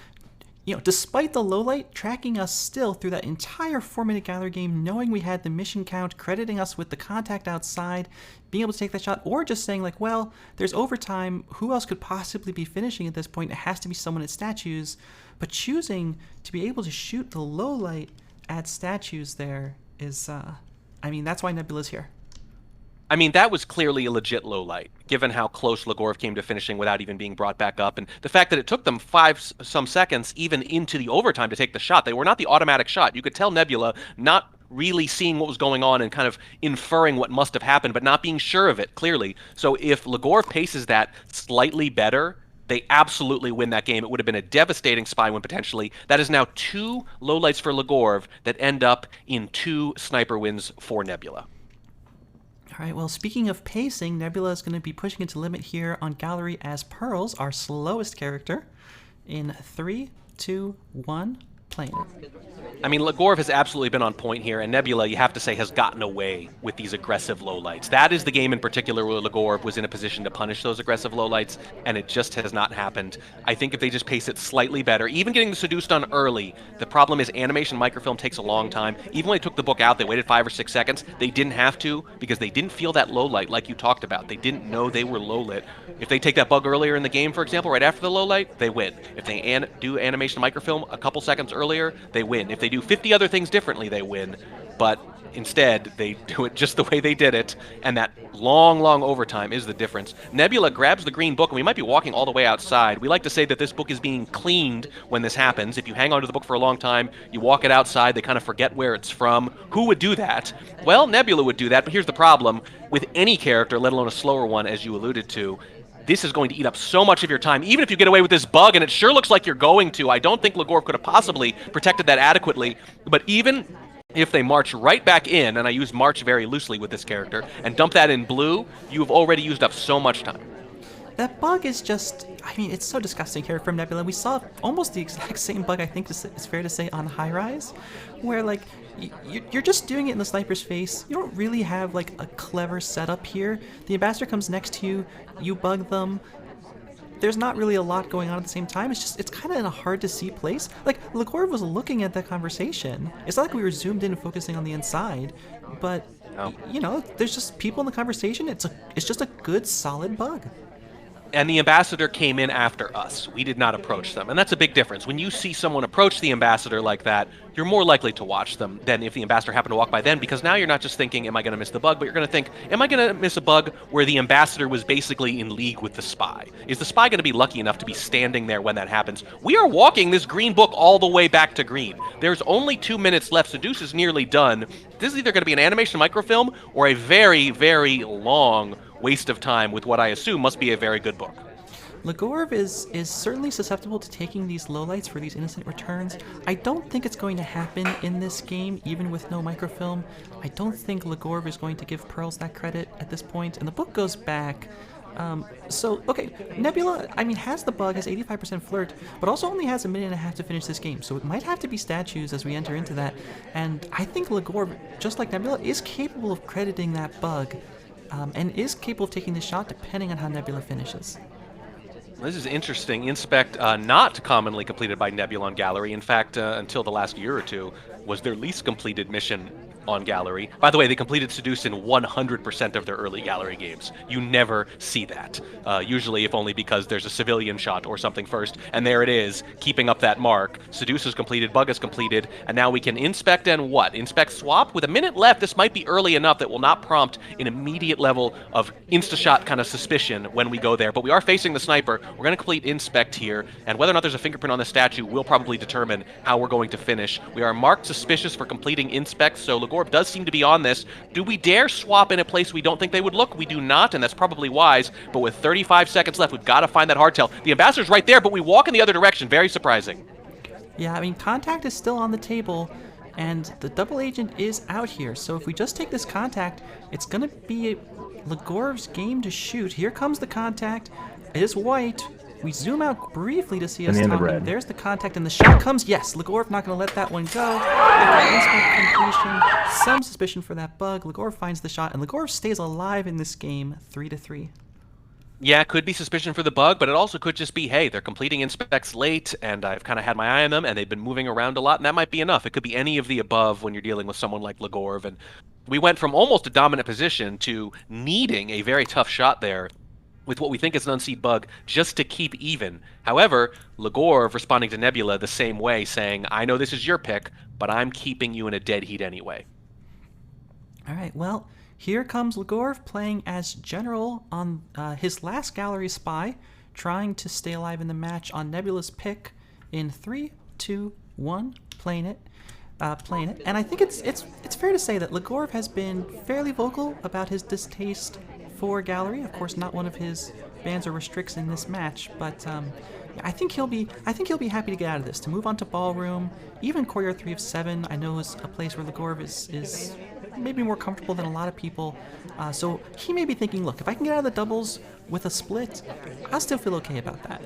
despite the low light, tracking us still through that entire 4-minute gallery game, knowing we had the mission count, crediting us with the contact outside, being able to take that shot, or just saying like, well, there's overtime. Who else could possibly be finishing at this point? It has to be someone at statues. But choosing to be able to shoot the low light at statues there is, that's why Nebula's here. I mean, that was clearly a legit low light, given how close Legorve came to finishing without even being brought back up. And the fact that it took them 5 some seconds even into the overtime to take the shot. They were not the automatic shot. You could tell Nebula not really seeing what was going on and kind of inferring what must have happened, but not being sure of it, clearly. So if Legorve paces that slightly better, they absolutely win that game. It would have been a devastating spy win, potentially. That is now 2 lowlights for Legorve that end up in 2 sniper wins for Nebula. All right, well, speaking of pacing, Nebula is going to be pushing into limit here on Gallery as Pearls, our slowest character, in 3, 2, 1, playing. I mean, Legorve has absolutely been on point here, and Nebula, you have to say, has gotten away with these aggressive lowlights. That is the game in particular where Legorve was in a position to punish those aggressive lowlights, and it just has not happened. I think if they just pace it slightly better, even getting the Seduce done early, the problem is animation microfilm takes a long time. Even when they took the book out, they waited 5 or 6 seconds. They didn't have to because they didn't feel that lowlight like you talked about. They didn't know they were low-lit. If they take that bug earlier in the game, for example, right after the lowlight, they win. If they do animation microfilm a couple seconds earlier, they win. If they do 50 other things differently, they win. But instead, they do it just the way they did it, and that long, long overtime is the difference. Nebula grabs the green book, and we might be walking all the way outside. We like to say that this book is being cleaned when this happens. If you hang on to the book for a long time, you walk it outside, they kind of forget where it's from. Who would do that? Well, Nebula would do that, but here's the problem. With any character, let alone a slower one, as you alluded to, this is going to eat up so much of your time, even if you get away with this bug, and it sure looks like you're going to. I don't think Legorve could have possibly protected that adequately, but even if they march right back in, and I use march very loosely with this character, and dump that in blue, you've already used up so much time. That bug is just, it's so disgusting here from Nebula. We saw almost the exact same bug, I think it's fair to say, on High Rise, where, like, you're just doing it in the sniper's face. You don't really have, like, a clever setup here. The ambassador comes next to you, you bug them. There's not really a lot going on at the same time. It's kind of in a hard-to-see place. Like, Legorve was looking at that conversation. It's not like we were zoomed in and focusing on the inside, but, there's just people in the conversation. It's just a good, solid bug. And the ambassador came in after us. We did not approach them. And that's a big difference. When you see someone approach the ambassador like that, you're more likely to watch them than if the ambassador happened to walk by then, because now you're not just thinking, am I going to miss the bug, but you're going to think, am I going to miss a bug where the ambassador was basically in league with the spy? Is the spy going to be lucky enough to be standing there when that happens? We are walking this green book all the way back to green. There's only 2 minutes left. Seduce is nearly done. This is either going to be an animation microfilm or a very, very long waste of time with what I assume must be a very good book. Legorve is certainly susceptible to taking these lowlights for these innocent returns. I don't think it's going to happen in this game, even with no microfilm. I don't think Legorve is going to give Pearls that credit at this point, and the book goes back. Okay, Nebula, has the bug, has 85% flirt, but also only has 1.5 minutes to finish this game, so it might have to be statues as we enter into that, and I think Legorve, just like Nebula, is capable of crediting that bug, and is capable of taking the shot depending on how Nebula finishes. This is interesting. Inspect, not commonly completed by Nebula on Gallery. In fact, until the last year or two, was their least completed mission on Gallery. By the way, they completed Seduce in 100% of their early Gallery games. You never see that. Usually, if only because there's a civilian shot or something first, and there it is, keeping up that mark. Seduce is completed, Bug is completed, and now we can inspect and what? Inspect swap? With 1 minute left, this might be early enough that will not prompt an immediate level of insta-shot kind of suspicion when we go there, but we are facing the sniper. We're going to complete inspect here, and whether or not there's a fingerprint on the statue will probably determine how we're going to finish. We are marked suspicious for completing inspect, so Legorve does seem to be on this. Do we dare swap in a place we don't think they would look? We do not, and that's probably wise, but with 35 seconds left, we've got to find that hardtail. The ambassador's right there, but we walk in the other direction. Very surprising. Yeah, I mean, contact is still on the table, and the double agent is out here. So if we just take this contact, it's going to be Legorve's game to shoot. Here comes the contact. It is white. We zoom out briefly to see us talking. There's the contact, and the shot comes. Yes, Legorve not going to let that one go. Instant completion. Some suspicion for that bug. Legorve finds the shot, and Legorve stays alive in this game, 3-3. Yeah, it could be suspicion for the bug, but it also could just be, hey, they're completing inspects late, and I've kind of had my eye on them, and they've been moving around a lot, and that might be enough. It could be any of the above when you're dealing with someone like Legorve, and we went from almost a dominant position to needing a very tough shot there with what we think is an unseed bug just to keep even. However, Legorve responding to Nebula the same way, saying, I know this is your pick, but I'm keeping you in a dead heat anyway. All right, well, here comes Legorve playing as General on his last gallery spy, trying to stay alive in the match on Nebula's pick in 3, 2, 1, playing it. And I think it's fair to say that Legorve has been fairly vocal about his distaste for gallery. Of course, not one of his bans or restricts in this match, but I think he'll be happy to get out of this, to move on to Ballroom. Even Courtyard 3 of 7, I know, is a place where Legorve is maybe more comfortable than a lot of people. So he may be thinking, look, if I can get out of the doubles with a split, I'll still feel okay about that.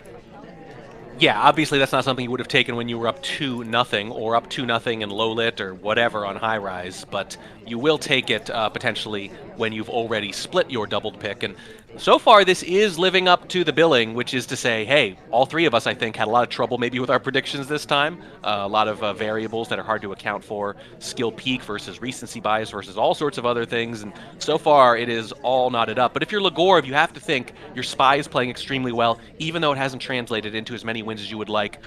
Yeah, obviously that's not something you would have taken when you were up 2-0 or up 2-0 in low lit or whatever on high rise, but you will take it potentially when you've already split your doubled pick. And so far this is living up to the billing, which is to say, hey, all three of us, I think, had a lot of trouble maybe with our predictions this time. A lot of variables that are hard to account for, skill peak versus recency bias versus all sorts of other things, and so far it is all knotted up. But if you're Legorve, you have to think your spy is playing extremely well, even though it hasn't translated into as many wins as you would like.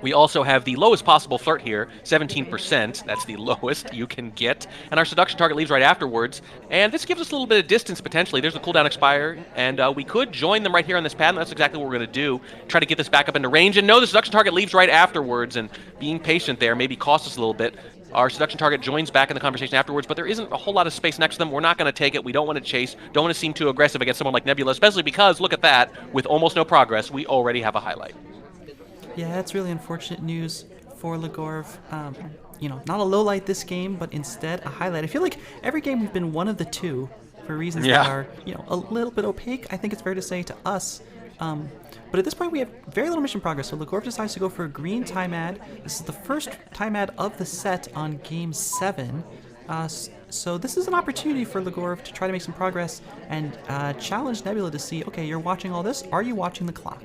We also have the lowest possible flirt here, 17%. That's the lowest you can get. And our seduction target leaves right afterwards. And this gives us a little bit of distance, potentially. There's a cooldown expire, and we could join them right here on this pad, and that's exactly what we're going to do. Try to get this back up into range. And no, the seduction target leaves right afterwards, and being patient there maybe cost us a little bit. Our seduction target joins back in the conversation afterwards, but there isn't a whole lot of space next to them. We're not going to take it. We don't want to chase. Don't want to seem too aggressive against someone like Nebula, especially because, look at that, with almost no progress, we already have a highlight. Yeah, that's really unfortunate news for Legorve. You know, not a low light this game, but instead a highlight. I feel like every game we've been one of the two for reasons that are, you know, a little bit opaque, I think it's fair to say, to us. But at this point we have very little mission progress, so Legorve decides to go for a green time ad. This is the first time ad of the set on game 7. So this is an opportunity for Legorve to try to make some progress and challenge Nebula to see, okay, you're watching all this, are you watching the clock?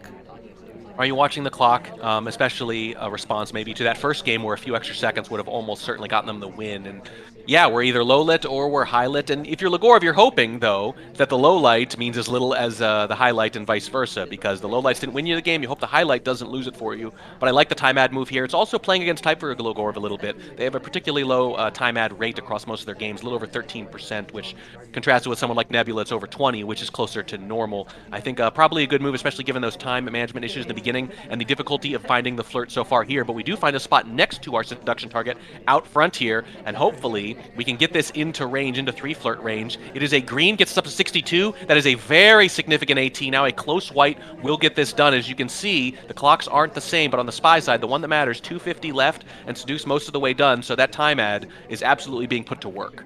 Are you watching the clock, especially a response maybe to that first game where a few extra seconds would have almost certainly gotten them the win. And yeah, we're either low lit or we're high lit. And if you're Legorve, you're hoping, though, that the low light means as little as the highlight and vice versa, because the low lights didn't win you the game. You hope the highlight doesn't lose it for you. But I like the time ad move here. It's also playing against type for Legorve a little bit. They have a particularly low time ad rate across most of their games, a little over 13%, which contrasted with someone like Nebula, it's over 20, which is closer to normal. I think probably a good move, especially given those time management issues in the beginning and the difficulty of finding the flirt so far here. But we do find a spot next to our seduction target out front here, and hopefully we can get this into range, into 3 flirt range. It is a green, gets us up to 62. That is a very significant AT. Now a close white will get this done. As you can see, the clocks aren't the same, but on the spy side, the one that matters, 250 left, and Seduce most of the way done, so that time ad is absolutely being put to work.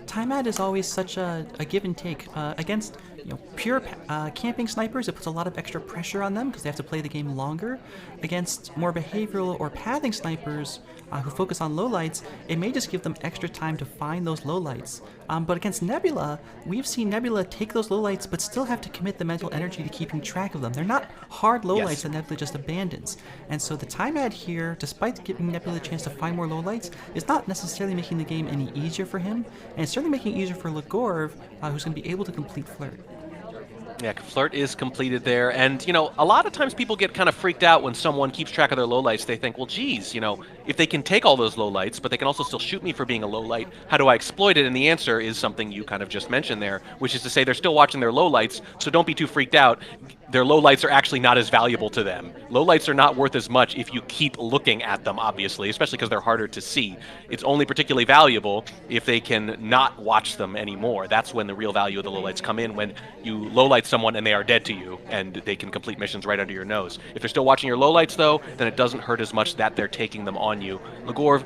Time ad is always such a give and take. Against pure camping snipers, it puts a lot of extra pressure on them because they have to play the game longer. Against more behavioral or pathing snipers who focus on lowlights, it may just give them extra time to find those lowlights. But against Nebula, we've seen Nebula take those lowlights but still have to commit the mental energy to keeping track of them. They're not hard lowlights that Nebula just abandons. And so the time ad here, despite giving Nebula a chance to find more lowlights, is not necessarily making the game any easier for him, and it's certainly making it easier for Legorve, who's going to be able to complete Flirt. Yeah, Flirt is completed there, and, you know, a lot of times people get kind of freaked out when someone keeps track of their lowlights. They think, well, geez, you know, if they can take all those lowlights, but they can also still shoot me for being a lowlight, how do I exploit it? And the answer is something you kind of just mentioned there, which is to say they're still watching their lowlights, so don't be too freaked out. their lowlights are actually not as valuable to them. Lowlights are not worth as much if you keep looking at them, obviously, especially because they're harder to see. It's only particularly valuable if they can not watch them anymore. That's when the real value of the lowlights come in, when you lowlight someone and they are dead to you and they can complete missions right under your nose. If they're still watching your lowlights, though, then it doesn't hurt as much that they're taking them on you. Legorve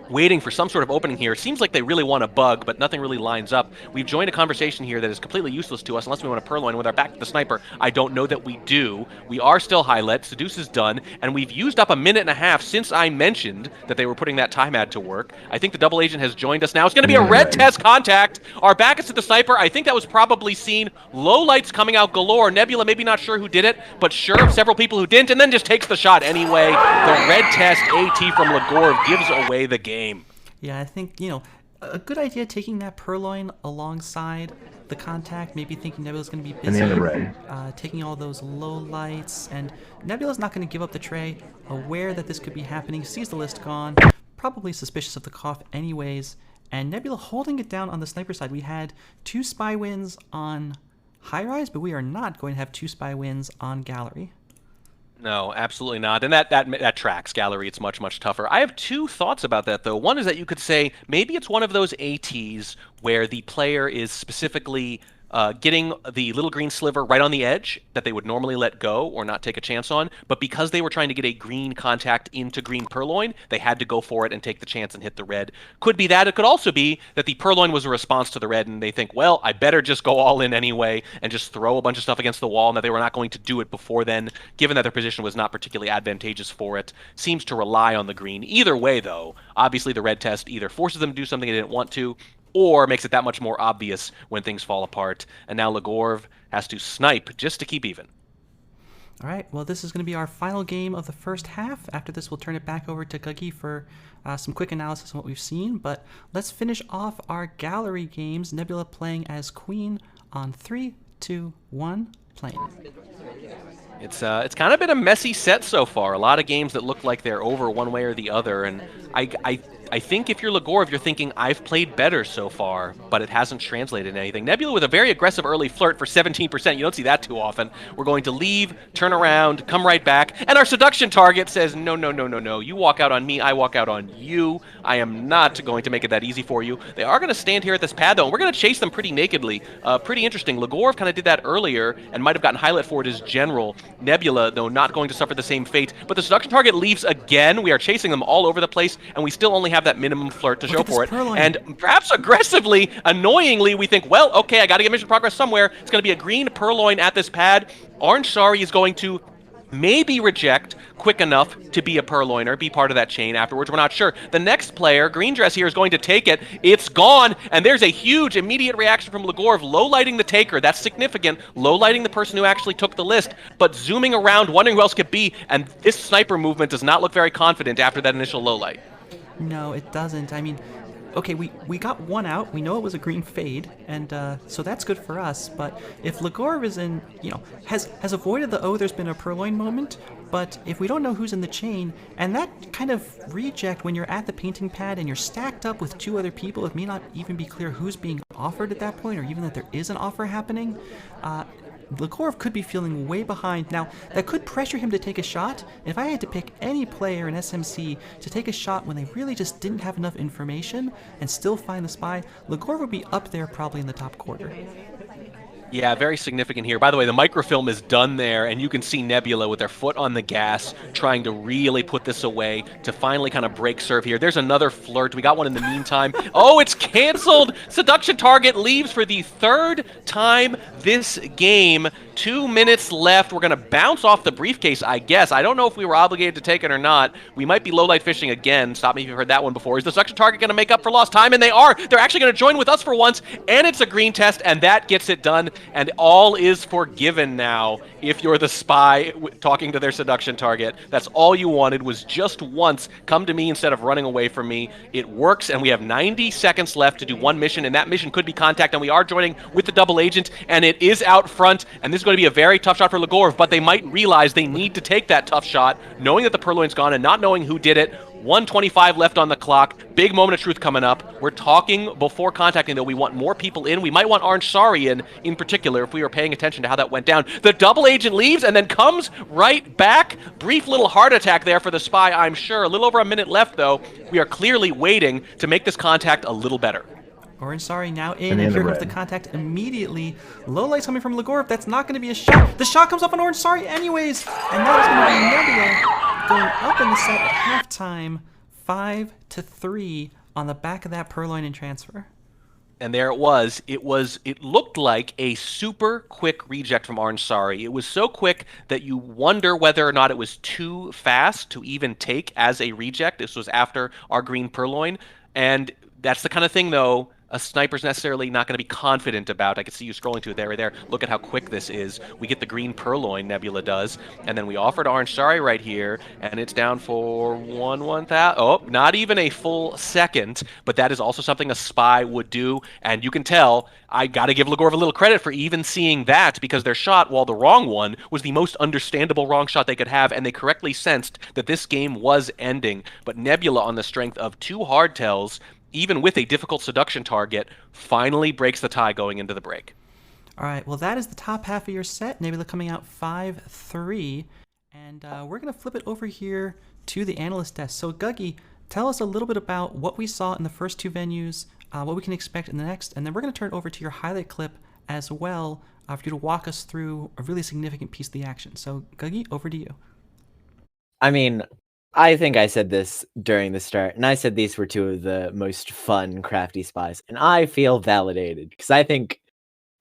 waiting for some sort of opening here. Seems like they really want a bug, but nothing really lines up. We've joined a conversation here that is completely useless to us unless we want to purloin with our back to the sniper. I don't know that we do. We are still high-let. Seduce is done, and we've used up a minute and a half since I mentioned that they were putting that time ad to work. I think the double agent has joined us now. It's going to be a red test contact. Our back is to the sniper. I think that was probably seen. Low lights coming out galore. Nebula maybe not sure who did it, but sure of several people who didn't, and then just takes the shot anyway. The red test AT from Legorve gives away the game. Yeah, I think, a good idea taking that purloin alongside the contact, maybe thinking Nebula's going to be busy, taking all those low lights, and Nebula's not going to give up the tray, aware that this could be happening, sees the list gone, probably suspicious of the cough anyways, and Nebula holding it down on the sniper side. We had 2 spy wins on high rise, but we are not going to have 2 spy wins on gallery. No, absolutely not. And that tracks. Gallery, it's much, much tougher. I have 2 thoughts about that, though. One is that you could say maybe it's one of those ATs where the player is specifically getting the little green sliver right on the edge that they would normally let go or not take a chance on, but because they were trying to get a green contact into green purloin, they had to go for it and take the chance and hit the red. Could be that. It could also be that the purloin was a response to the red and they think, well, I better just go all in anyway and just throw a bunch of stuff against the wall, and that they were not going to do it before then, given that their position was not particularly advantageous for it. Seems to rely on the green. Either way, though, obviously the red test either forces them to do something they didn't want to, or makes it that much more obvious when things fall apart. And now Legorve has to snipe just to keep even. All right, well, this is going to be our final game of the first half. After this, we'll turn it back over to Guggy for some quick analysis on what we've seen. But let's finish off our gallery games. Nebula playing as Queen on 3, 2, 1, playing. It's kind of been a messy set so far. A lot of games that look like they're over one way or the other. And I think if you're Legorve, you're thinking, I've played better so far, but it hasn't translated into anything. Nebula with a very aggressive early flirt for 17%. You don't see that too often. We're going to leave, turn around, come right back, and our seduction target says, no, no, no, no, no. You walk out on me, I walk out on you. I am not going to make it that easy for you. They are going to stand here at this pad, though, and we're going to chase them pretty nakedly. Pretty interesting. Legorve kind of did that earlier and might have gotten highlight for it as general. Nebula, though, not going to suffer the same fate, but the seduction target leaves again. We are chasing them all over the place, and we still only have that minimum flirt to show for it. Purloin. And perhaps aggressively, annoyingly, we think, well, okay, I got to get mission progress somewhere. It's going to be a green purloin at this pad. Orange Sari is going to maybe reject quick enough to be a purloiner, be part of that chain afterwards. We're not sure. The next player, Green Dress here, is going to take it. It's gone, and there's a huge immediate reaction from Legorve, low-lighting the taker. That's significant. Low-lighting the person who actually took the list, but zooming around, wondering who else could be, and this sniper movement does not look very confident after that initial low-light. No, it doesn't. I mean, okay, we got one out. We know it was a green fade, and so that's good for us. But if Legorve is in, has avoided the, there's been a purloin moment, but if we don't know who's in the chain, and that kind of reject when you're at the painting pad and you're stacked up with 2 other people, it may not even be clear who's being offered at that point, or even that there is an offer happening. Legorve could be feeling way behind. Now, that could pressure him to take a shot. If I had to pick any player in SMC to take a shot when they really just didn't have enough information and still find the spy, Legorve would be up there probably in the top quarter. Yeah, very significant here. By the way, the microfilm is done there, and you can see Nebula with their foot on the gas, trying to really put this away to finally kind of break serve here. There's another flirt. We got one in the meantime. Oh, it's canceled! Seduction target leaves for the 3rd time this game. 2 minutes left. We're going to bounce off the briefcase, I guess. I don't know if we were obligated to take it or not. We might be low-light fishing again. Stop me if you've heard that one before. Is the seduction target going to make up for lost time? And they are. They're actually going to join with us for once, and it's a green test, and that gets it done. And all is forgiven now if you're the spy talking to their seduction target. That's all you wanted, was just once come to me instead of running away from me. It works, and we have 90 seconds left to do one mission, and that mission could be contact, and we are joining with the double agent, and it is out front, and this is going to be a very tough shot for Legorve, but they might realize they need to take that tough shot, knowing that the purloin's gone and not knowing who did it. 1:25 left on the clock. Big moment of truth coming up. We're talking before contacting, though. We want more people in. We might want Orange Sari in particular, if we were paying attention to how that went down. The double agent leaves and then comes right back. Brief little heart attack there for the spy, I'm sure. A little over a minute left, though. We are clearly waiting to make this contact a little better. Orange Sari now in, and here comes the contact immediately. Low lights coming from Legorve. That's not going to be a shot. The shot comes off on Orange Sari anyways, and that is going to be Nebula going up in the set at halftime, 5-3 on the back of that Purloin and transfer. And there it was. It looked like a super quick reject from Orange Sari. It was so quick that you wonder whether or not it was too fast to even take as a reject. This was after our green Purloin, and that's the kind of thing, though, a sniper's necessarily not going to be confident about. I can see you scrolling to it there, right there. Look at how quick this is. We get the green Purloin, Nebula does, and then we offered Orange Sari right here, and it's down for 1/1000. Oh, not even a full second, but that is also something a spy would do, and you can tell, I got to give Legorve a little credit for even seeing that, because their shot, while the wrong one, was the most understandable wrong shot they could have, and they correctly sensed that this game was ending. But Nebula, on the strength of 2 hardtails, even with a difficult seduction target, finally breaks the tie going into the break. All right, well, that is the top half of your set. Nebula coming out 5-3. And we're going to flip it over here to the analyst desk. So, Guggy, tell us a little bit about what we saw in the first 2 venues, what we can expect in the next, and then we're going to turn it over to your highlight clip as well for you to walk us through a really significant piece of the action. So, Guggy, over to you. I mean, I think I said this during the start, and I said these were 2 of the most fun crafty spies, and I feel validated, because I think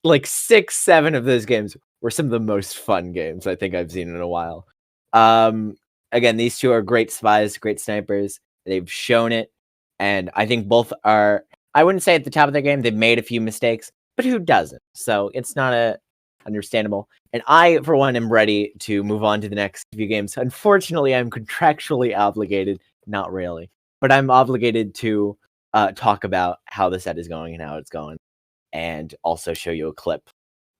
like 6, 7 of those games were some of the most fun games I think I've seen in a while. Again, these 2 are great spies, great snipers. They've shown it, and I think both are, I wouldn't say at the top of their game. They've made a few mistakes, but who doesn't? So it's not understandable. And I, for one, am ready to move on to the next few games. Unfortunately, I'm contractually obligated, not really, but I'm obligated to talk about how the set is going and how it's going, and also show you a clip.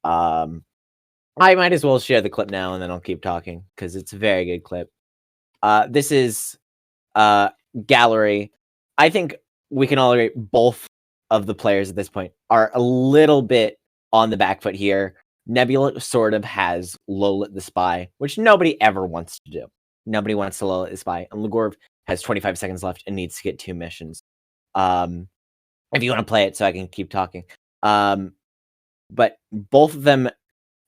I might as well share the clip now, and then I'll keep talking, because it's a very good clip. This is Gallery. I think we can all agree both of the players at this point are a little bit on the back foot here. Nebula sort of has low-lit the spy, which nobody ever wants to do. Nobody wants to low-lit the spy. And Legorve has 25 seconds left and needs to get 2 missions. If you want to play it so I can keep talking. But both of them,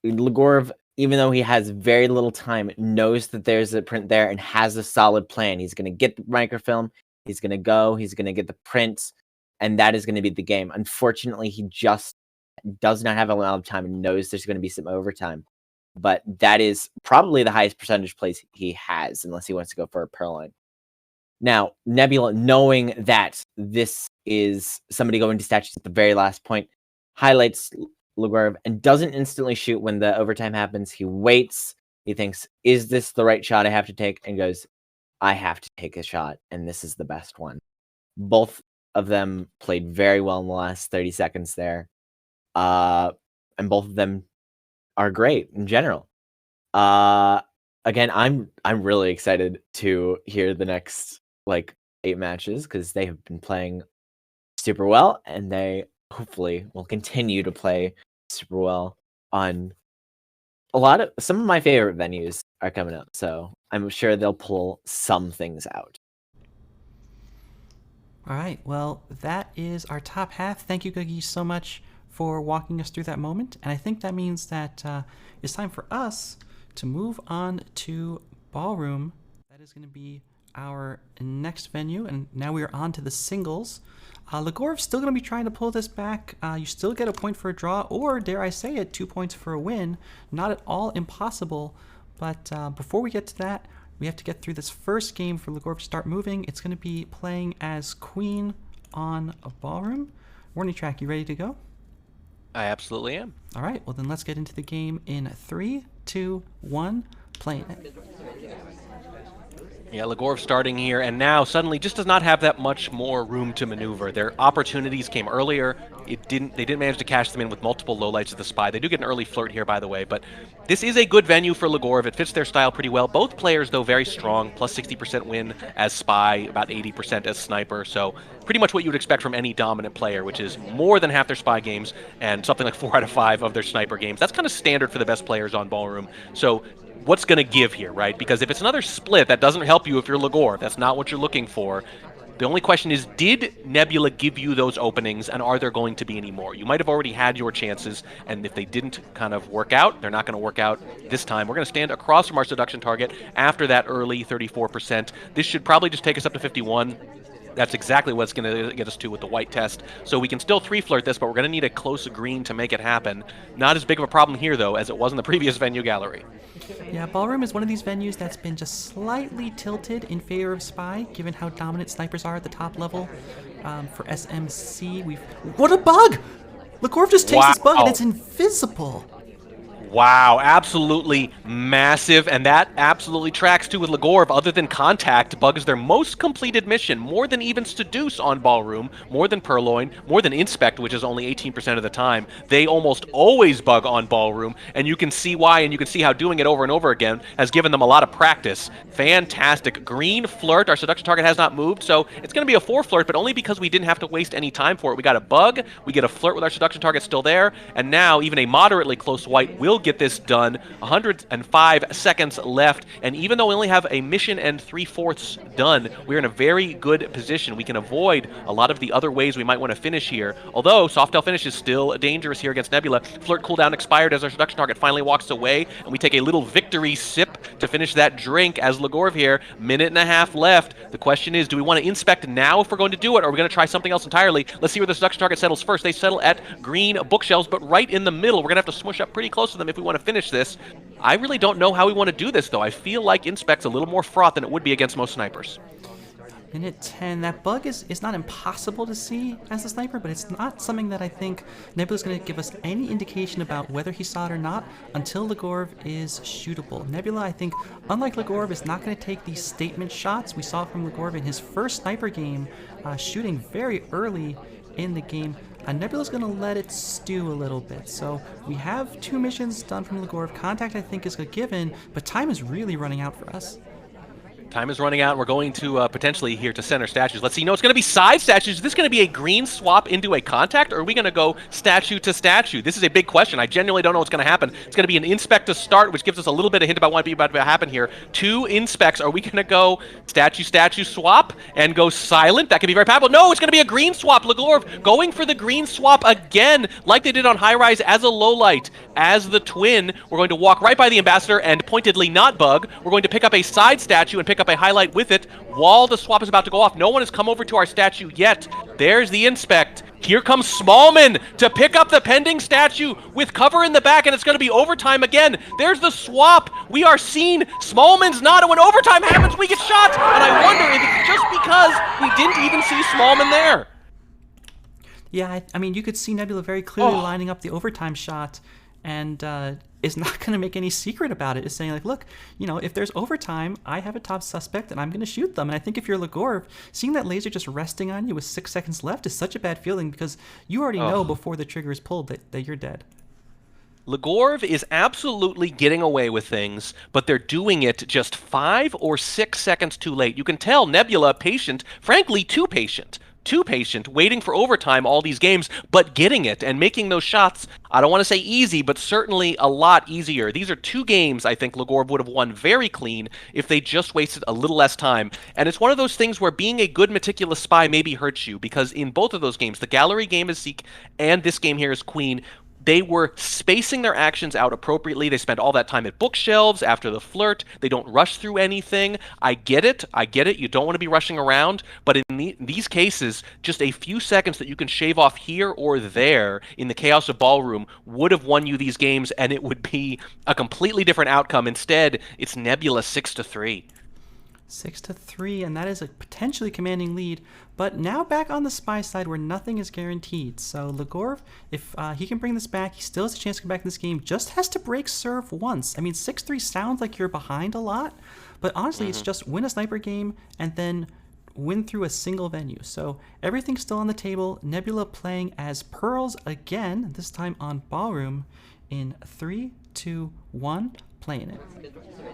Legorve, even though he has very little time, knows that there's a print there and has a solid plan. He's going to get the microfilm. He's going to go. He's going to get the prints. And that is going to be the game. Unfortunately, he just does not have a lot of time and knows there's going to be some overtime. But that is probably the highest percentage plays he has, unless he wants to go for a Purloin. Now, Nebula, knowing that this is somebody going to statues at the very last point, highlights Legorve and doesn't instantly shoot when the overtime happens. He waits. He thinks, is this the right shot I have to take? And goes, I have to take a shot, and this is the best one. Both of them played very well in the last 30 seconds there. And both of them are great in general. Again, I'm really excited to hear the next 8 matches, because they have been playing super well, and they hopefully will continue to play super well on some of my favorite venues are coming up. So I'm sure they'll pull some things out. All right, well, that is our top half. Thank you, Guggy, so much for walking us through that moment. And I think that means that it's time for us to move on to Ballroom. That is going to be our next venue. And now we are on to the singles. Legorve's still going to be trying to pull this back. You still get a point for a draw, or dare I say it, 2 points for a win. Not at all impossible. But before we get to that, we have to get through this first game for Legorve to start moving. It's going to be playing as Queen on a Ballroom. Warning track, you ready to go? I absolutely am. All right, well then let's get into the game in 3, 2, 1, playing it. Yeah, Legorve starting here, and now suddenly just does not have that much more room to maneuver. Their opportunities came earlier. They didn't manage to cash them in with multiple lowlights of the Spy. They do get an early flirt here, by the way, but this is a good venue for Legorve. It fits their style pretty well. Both players, though, very strong. Plus 60% win as Spy, about 80% as Sniper. So pretty much what you would expect from any dominant player, which is more than half their Spy games and something like 4 out of 5 of their Sniper games. That's kind of standard for the best players on Ballroom. So what's going to give here, right? Because if it's another split, that doesn't help you if you're Legorve. That's not what you're looking for. The only question is, did Nebula give you those openings, and are there going to be any more? You might have already had your chances, and if they didn't kind of work out, they're not going to work out this time. We're going to stand across from our seduction target after that early 34%. This should probably just take us up to 51. That's exactly what's going to get us to with the white test. So we can still 3-flirt this, but we're going to need a close green to make it happen. Not as big of a problem here, though, as it was in the previous venue gallery. Yeah, Ballroom is one of these venues that's been just slightly tilted in favor of Spy, given how dominant snipers are at the top level. For SMC, What a bug! Legorve just takes this bug and it's invisible. Wow, absolutely massive, and that absolutely tracks too with Legorve. Other than Contact, Bug is their most completed mission, more than even Seduce on Ballroom, more than Purloin, more than Inspect, which is only 18% of the time. They almost always bug on Ballroom, and you can see why, and you can see how doing it over and over again has given them a lot of practice. Fantastic. Green flirt, our seduction target has not moved, so it's going to be a 4 flirt, but only because we didn't have to waste any time for it. We got a bug, we get a flirt with our seduction target still there, and now even a moderately close white will get this done. 105 seconds left, and even though we only have a mission and 3/4 done, we're in a very good position. We can avoid a lot of the other ways we might want to finish here, although Softail finish is still dangerous here against Nebula. Flirt cooldown expired as our seduction target finally walks away, and we take a little victory sip to finish that drink as Legorve here. Minute and a half left. The question is, do we want to inspect now if we're going to do it, or are we going to try something else entirely? Let's see where the seduction target settles first. They settle at green bookshelves, but right in the middle. We're going to have to smush up pretty close to them if we want to finish this. I really don't know how we want to do this, though. I feel like Inspect's a little more fraught than it would be against most snipers. Minute 10. That bug is not impossible to see as a sniper, but it's not something that I think Nebula's going to give us any indication about whether he saw it or not until Legorve is shootable. Nebula, I think, unlike Legorve, is not going to take these statement shots. We saw from Legorve in his first sniper game, shooting very early in the game. Nebula's going to let it stew a little bit. So we have 2 missions done from Legorve. Contact, I think, is a given, but time is really running out for us. Time is running out, and we're going to potentially here to center statues. Let's see. No, it's going to be side statues. Is this going to be a green swap into a contact, or are we going to go statue to statue? This is a big question. I genuinely don't know what's going to happen. It's going to be an inspect to start, which gives us a little bit of hint about what's about to happen here. 2 inspects. Are we going to go statue swap and go silent? That could be very powerful. No, it's going to be a green swap. Legorve going for the green swap again, like they did on High Rise as a low light. As the twin, we're going to walk right by the ambassador and pointedly not bug. We're going to pick up a side statue and pick up a highlight with it while the swap is about to go off. No one has come over to our statue yet. There's the inspect. Here comes Smallman to pick up the pending statue with cover in the back, and it's going to be overtime again. There's the swap. We are seen. Smallman's not, and when overtime happens, we get shot. And I wonder if it's just because we didn't even see Smallman there. Yeah, I mean, you could see Nebula very clearly lining up the overtime shot, and is not going to make any secret about it. Is saying like, look, you know, if there's overtime, I have a top suspect and I'm going to shoot them. And I think if you're Legorve, seeing that laser just resting on you with 6 seconds left is such a bad feeling, because you already know before the trigger is pulled that you're dead. Legorve is absolutely getting away with things, but they're doing it just 5 or 6 seconds too late. You can tell Nebula patient, frankly, too patient, waiting for overtime all these games, but getting it and making those shots, I don't want to say easy, but certainly a lot easier. These are 2 games I think Legorve would have won very clean if they just wasted a little less time. And it's one of those things where being a good meticulous spy maybe hurts you, because in both of those games, the gallery game is Seek and this game here is Queen, they were spacing their actions out appropriately. They spent all that time at bookshelves after the flirt. They don't rush through anything. I get it. You don't want to be rushing around. But in these cases, just a few seconds that you can shave off here or there in the chaos of Ballroom would have won you these games, and it would be a completely different outcome. Instead, it's Nebula 6-3. 6-3, and that is a potentially commanding lead. But now back on the spy side where nothing is guaranteed. So Legorve, if he can bring this back, he still has a chance to come back in this game. Just has to break serve once. I mean, 6-3 sounds like you're behind a lot, But honestly, it's just win a sniper game and then win through a single venue. So everything's still on the table. Nebula playing as Pearls again, this time on Ballroom in 3, 2, 1, playing it.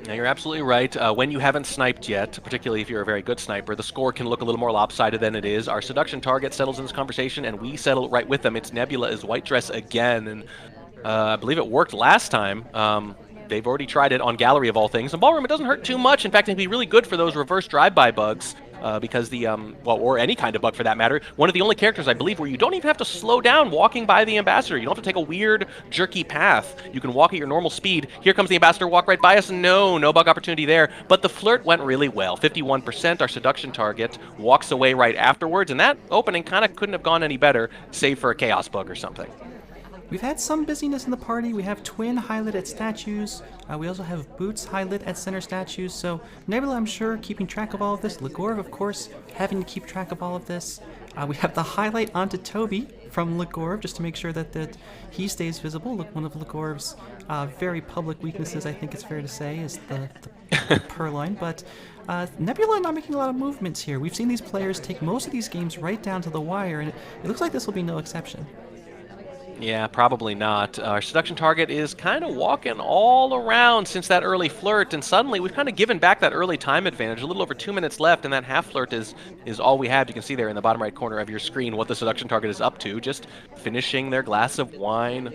Now, you're absolutely right. When you haven't sniped yet, particularly if you're a very good sniper, the score can look a little more lopsided than it is. Our seduction target settles in this conversation, and we settle right with them. It's Nebula as White Dress again, and I believe it worked last time. They've already tried it on Gallery of all things. And Ballroom, it doesn't hurt too much. In fact, it'd be really good for those reverse drive-by bugs. Because the, well, or any kind of bug for that matter, one of the only characters, I believe, where you don't even have to slow down walking by the Ambassador. You don't have to take a weird, jerky path. You can walk at your normal speed. Here comes the Ambassador, walk right by us. No bug opportunity there. But the flirt went really well. 51%, our seduction target, walks away right afterwards, and that opening kind of couldn't have gone any better, save for a chaos bug or something. We've had some busyness in the party. We have Twin highlight at statues. We also have Boots highlight at center statues. So Nebula, I'm sure, keeping track of all of this. Legorve, of course, having to keep track of all of this. We have the highlight onto Toby from Legorve, just to make sure that he stays visible. Look, one of Legorve's very public weaknesses, I think it's fair to say, is the purloin. But Nebula not making a lot of movements here. We've seen these players take most of these games right down to the wire, and it looks like this will be no exception. Yeah, probably not. Our seduction target is kind of walking all around since that early flirt, and suddenly we've kind of given back that early time advantage. A little over 2 minutes left, and that half flirt is all we have. You can see there in the bottom right corner of your screen what the seduction target is up to, just finishing their glass of wine,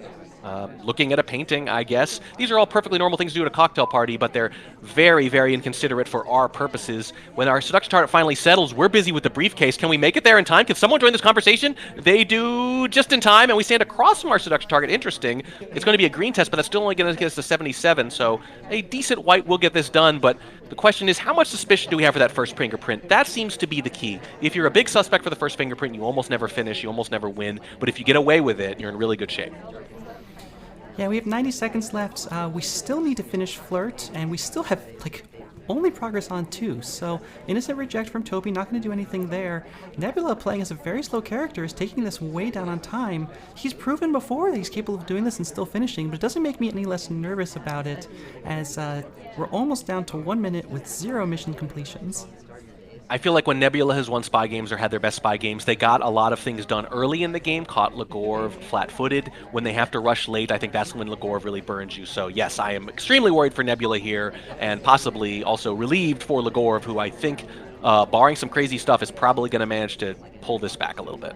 looking at a painting, I guess. These are all perfectly normal things to do at a cocktail party, but they're very, very inconsiderate for our purposes. When our seduction target finally settles, we're busy with the briefcase. Can we make it there in time? Can someone join this conversation? They do just in time, and we stand across from our seduction target. Interesting. It's going to be a green test, but that's still only going to get us to 77, so a decent white will get this done, but the question is, how much suspicion do we have for that first fingerprint? That seems to be the key. If you're a big suspect for the first fingerprint, you almost never finish, you almost never win, but if you get away with it, you're in really good shape. Yeah, we have 90 seconds left. We still need to finish Flirt, and we still have, like, only progress on 2. So, innocent reject from Toby, not going to do anything there. Nebula, playing as a very slow character, is taking this way down on time. He's proven before that he's capable of doing this and still finishing, but it doesn't make me any less nervous about it, as we're almost down to 1 minute with 0 mission completions. I feel like when Nebula has won spy games or had their best spy games, they got a lot of things done early in the game, caught Legorve flat-footed. When they have to rush late, I think that's when Legorve really burns you. So yes, I am extremely worried for Nebula here, and possibly also relieved for Legorve, who I think, barring some crazy stuff, is probably going to manage to pull this back a little bit.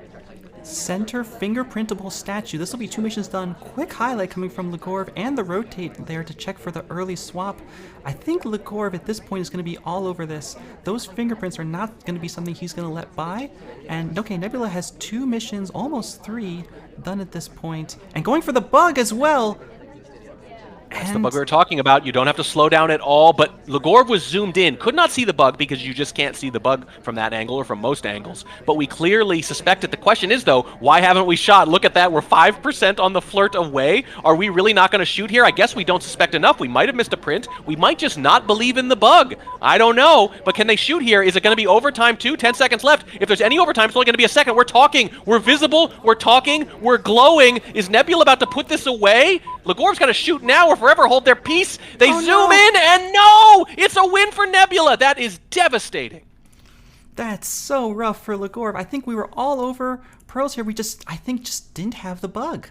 Center fingerprintable statue. This will be 2 missions done. Quick highlight coming from Legorve and the rotate there to check for the early swap. I think Legorve at this point is going to be all over this. Those fingerprints are not going to be something he's going to let by. And okay, Nebula has 2 missions, almost 3, done at this point. And going for the bug as well. That's the bug we were talking about. You don't have to slow down at all, but Legorve was zoomed in. Could not see the bug because you just can't see the bug from that angle or from most angles. But we clearly suspected. The question is, though, why haven't we shot? Look at that. We're 5% on the flirt away. Are we really not going to shoot here? I guess we don't suspect enough. We might have missed a print. We might just not believe in the bug. I don't know. But can they shoot here? Is it going to be overtime, too? 10 seconds left. If there's any overtime, it's only going to be a second. We're talking. We're visible. We're talking. We're glowing. Is Nebula about to put this away? Legorve's got to shoot now or forever hold their peace. They zoom in, and no! It's a win for Nebula. That is devastating. That's so rough for Legorve. I think we were all over Pearls here. I think just didn't have the bug.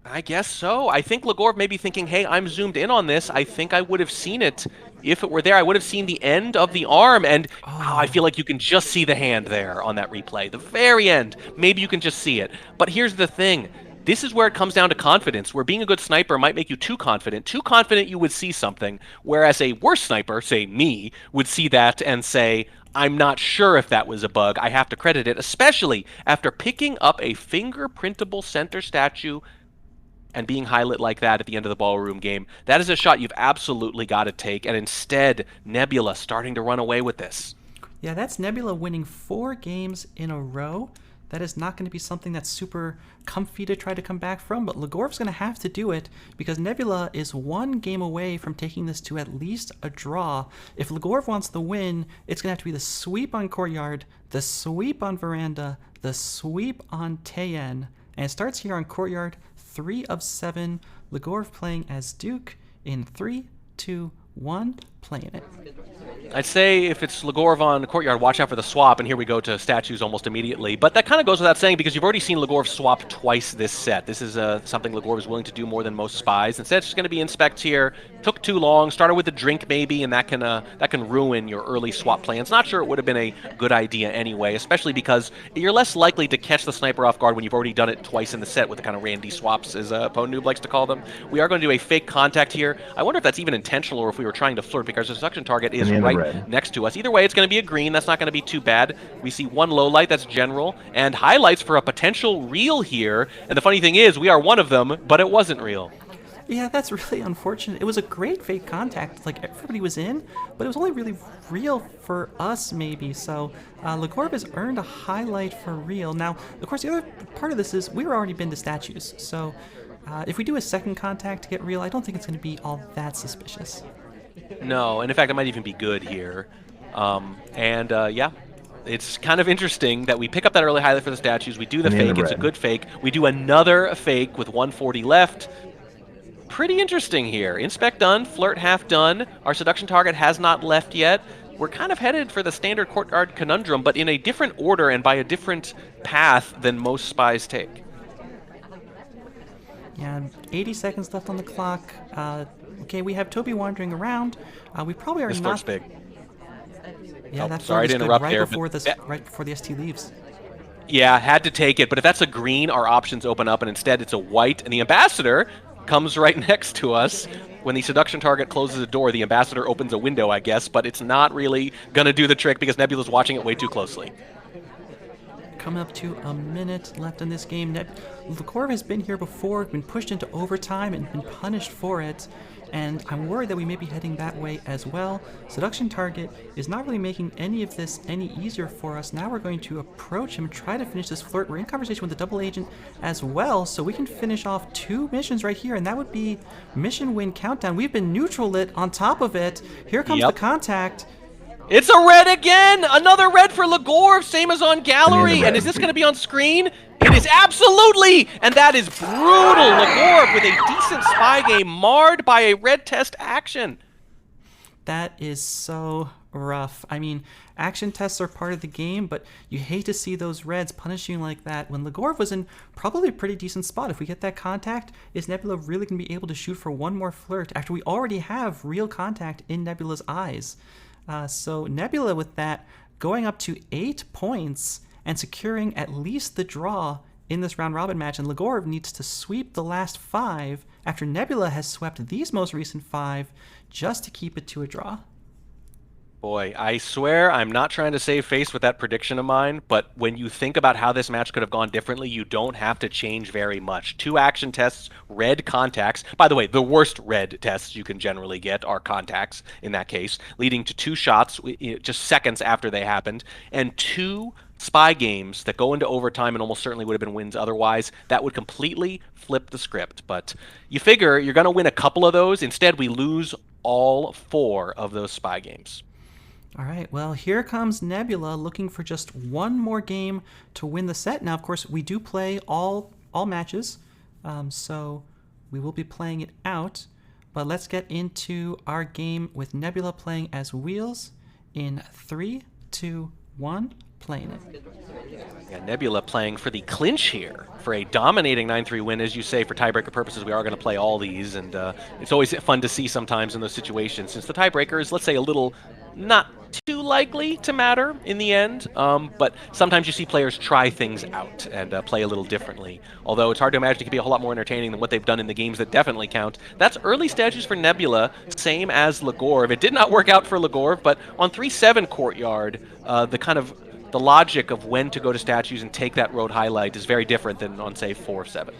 I guess so. I think Legorve may be thinking, hey, I'm zoomed in on this. I think I would have seen it if it were there. I would have seen the end of the arm, and I feel like you can just see the hand there on that replay. The very end. Maybe you can just see it. But here's the thing. This is where it comes down to confidence, where being a good sniper might make you too confident. Too confident you would see something, whereas a worse sniper, say me, would see that and say, I'm not sure if that was a bug. I have to credit it, especially after picking up a fingerprintable center statue and being highlit like that at the end of the Ballroom game. That is a shot you've absolutely got to take, and instead, Nebula starting to run away with this. Yeah, that's Nebula winning 4 games in a row. That is not going to be something that's super comfy to try to come back from, but Legorve's going to have to do it because Nebula is 1 game away from taking this to at least a draw. If Legorve wants the win, it's going to have to be the sweep on Courtyard, the sweep on Veranda, the sweep on Tayen, and it starts here on Courtyard, 3 of 7. Legorve playing as Duke in 3, 2, 1, playing it. I'd say if it's Legorve on Courtyard, watch out for the swap, and here we go to statues almost immediately. But that kind of goes without saying because you've already seen Legorve swap twice this set. This is something Legorve is willing to do more than most spies. Instead, it's just going to be inspect here. Took too long. Started with a drink maybe, and that can ruin your early swap plans. Not sure it would have been a good idea anyway, especially because you're less likely to catch the sniper off guard when you've already done it twice in the set with the kind of randy swaps, as Pwn Noob likes to call them. We are going to do a fake contact here. I wonder if that's even intentional or if we were trying to flirt because the seduction target is right next to us. Either way, it's going to be a green. That's not going to be too bad. We see one low light. That's general. And highlights for a potential real here. And the funny thing is, we are one of them, but it wasn't real. Yeah, that's really unfortunate. It was a great fake contact. Like, everybody was in, but it was only really real for us, maybe. So, Legorve has earned a highlight for real. Now, of course, the other part of this is we were already been to statues. So, if we do a second contact to get real, I don't think it's going to be all that suspicious. No, and in fact, it might even be good here. Yeah, it's kind of interesting that we pick up that early highlight for the statues. We do the fake. It's a good fake. We do another fake with 140 left. Pretty interesting here. Inspect done. Flirt half done. Our seduction target has not left yet. We're kind of headed for the standard Courtyard conundrum, but in a different order and by a different path than most spies take. Yeah, 80 seconds left on the clock. Okay, we have Toby wandering around. We probably are this not... big. Yeah, oh, that sorry is to good interrupt right there. Right before the ST leaves. Yeah, had to take it, but if that's a green, our options open up, and instead it's a white, and the Ambassador comes right next to us. When the seduction target closes a door, the Ambassador opens a window, I guess, but it's not really going to do the trick because Nebula's watching it way too closely. Coming up to a minute left in this game. Legorve has been here before, been pushed into overtime and been punished for it, and I'm worried that we may be heading that way as well. Seduction target is not really making any of this any easier for us. Now we're going to approach him, try to finish this flirt. We're in conversation with the double agent as well, so we can finish off 2 missions right here, and that would be mission win countdown. We've been neutral lit on top of it. Here comes the contact. It's a red again! Another red for Legorve, same as on gallery. And is this going to be on screen? It is absolutely! And that is brutal. Legorve with a decent spy game marred by a red test action. That is so rough. I mean, action tests are part of the game, but you hate to see those reds punishing you like that when Legorve was in probably a pretty decent spot. If we get that contact, is Nebula really going to be able to shoot for one more flirt after we already have real contact in Nebula's eyes? So Nebula with that going up to 8 points and securing at least the draw in this round robin match, and Legorve needs to sweep the last 5 after Nebula has swept these most recent 5 just to keep it to a draw. Boy, I swear I'm not trying to save face with that prediction of mine, but when you think about how this match could have gone differently, you don't have to change very much. 2 action tests, red contacts. By the way, the worst red tests you can generally get are contacts in that case, leading to 2 shots just seconds after they happened, and 2 spy games that go into overtime and almost certainly would have been wins otherwise. That would completely flip the script. But you figure you're going to win a couple of those. Instead, we lose all 4 of those spy games. All right, well, here comes Nebula looking for just one more game to win the set. Now, of course, we do play all matches, so we will be playing it out. But let's get into our game with Nebula playing as Wheels in 3, 2, 1, playing it. Yeah, Nebula playing for the clinch here, for a dominating 9-3 win. As you say, for tiebreaker purposes, we are going to play all these, and it's always fun to see sometimes in those situations, since the tiebreaker is, let's say, a little not too likely to matter in the end, but sometimes you see players try things out and play a little differently, although it's hard to imagine it could be a whole lot more entertaining than what they've done in the games that definitely count. That's early statues for Nebula, same as Legorve. It did not work out for Legorve, but on 3-7 Courtyard, the logic of when to go to statues and take that road highlight is very different than on, say, 4-7.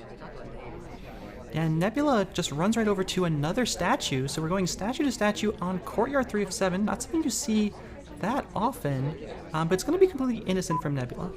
And Nebula just runs right over to another statue, so we're going statue to statue on Courtyard 3 of 7. Not something you see that often, but it's going to be completely innocent from Nebula.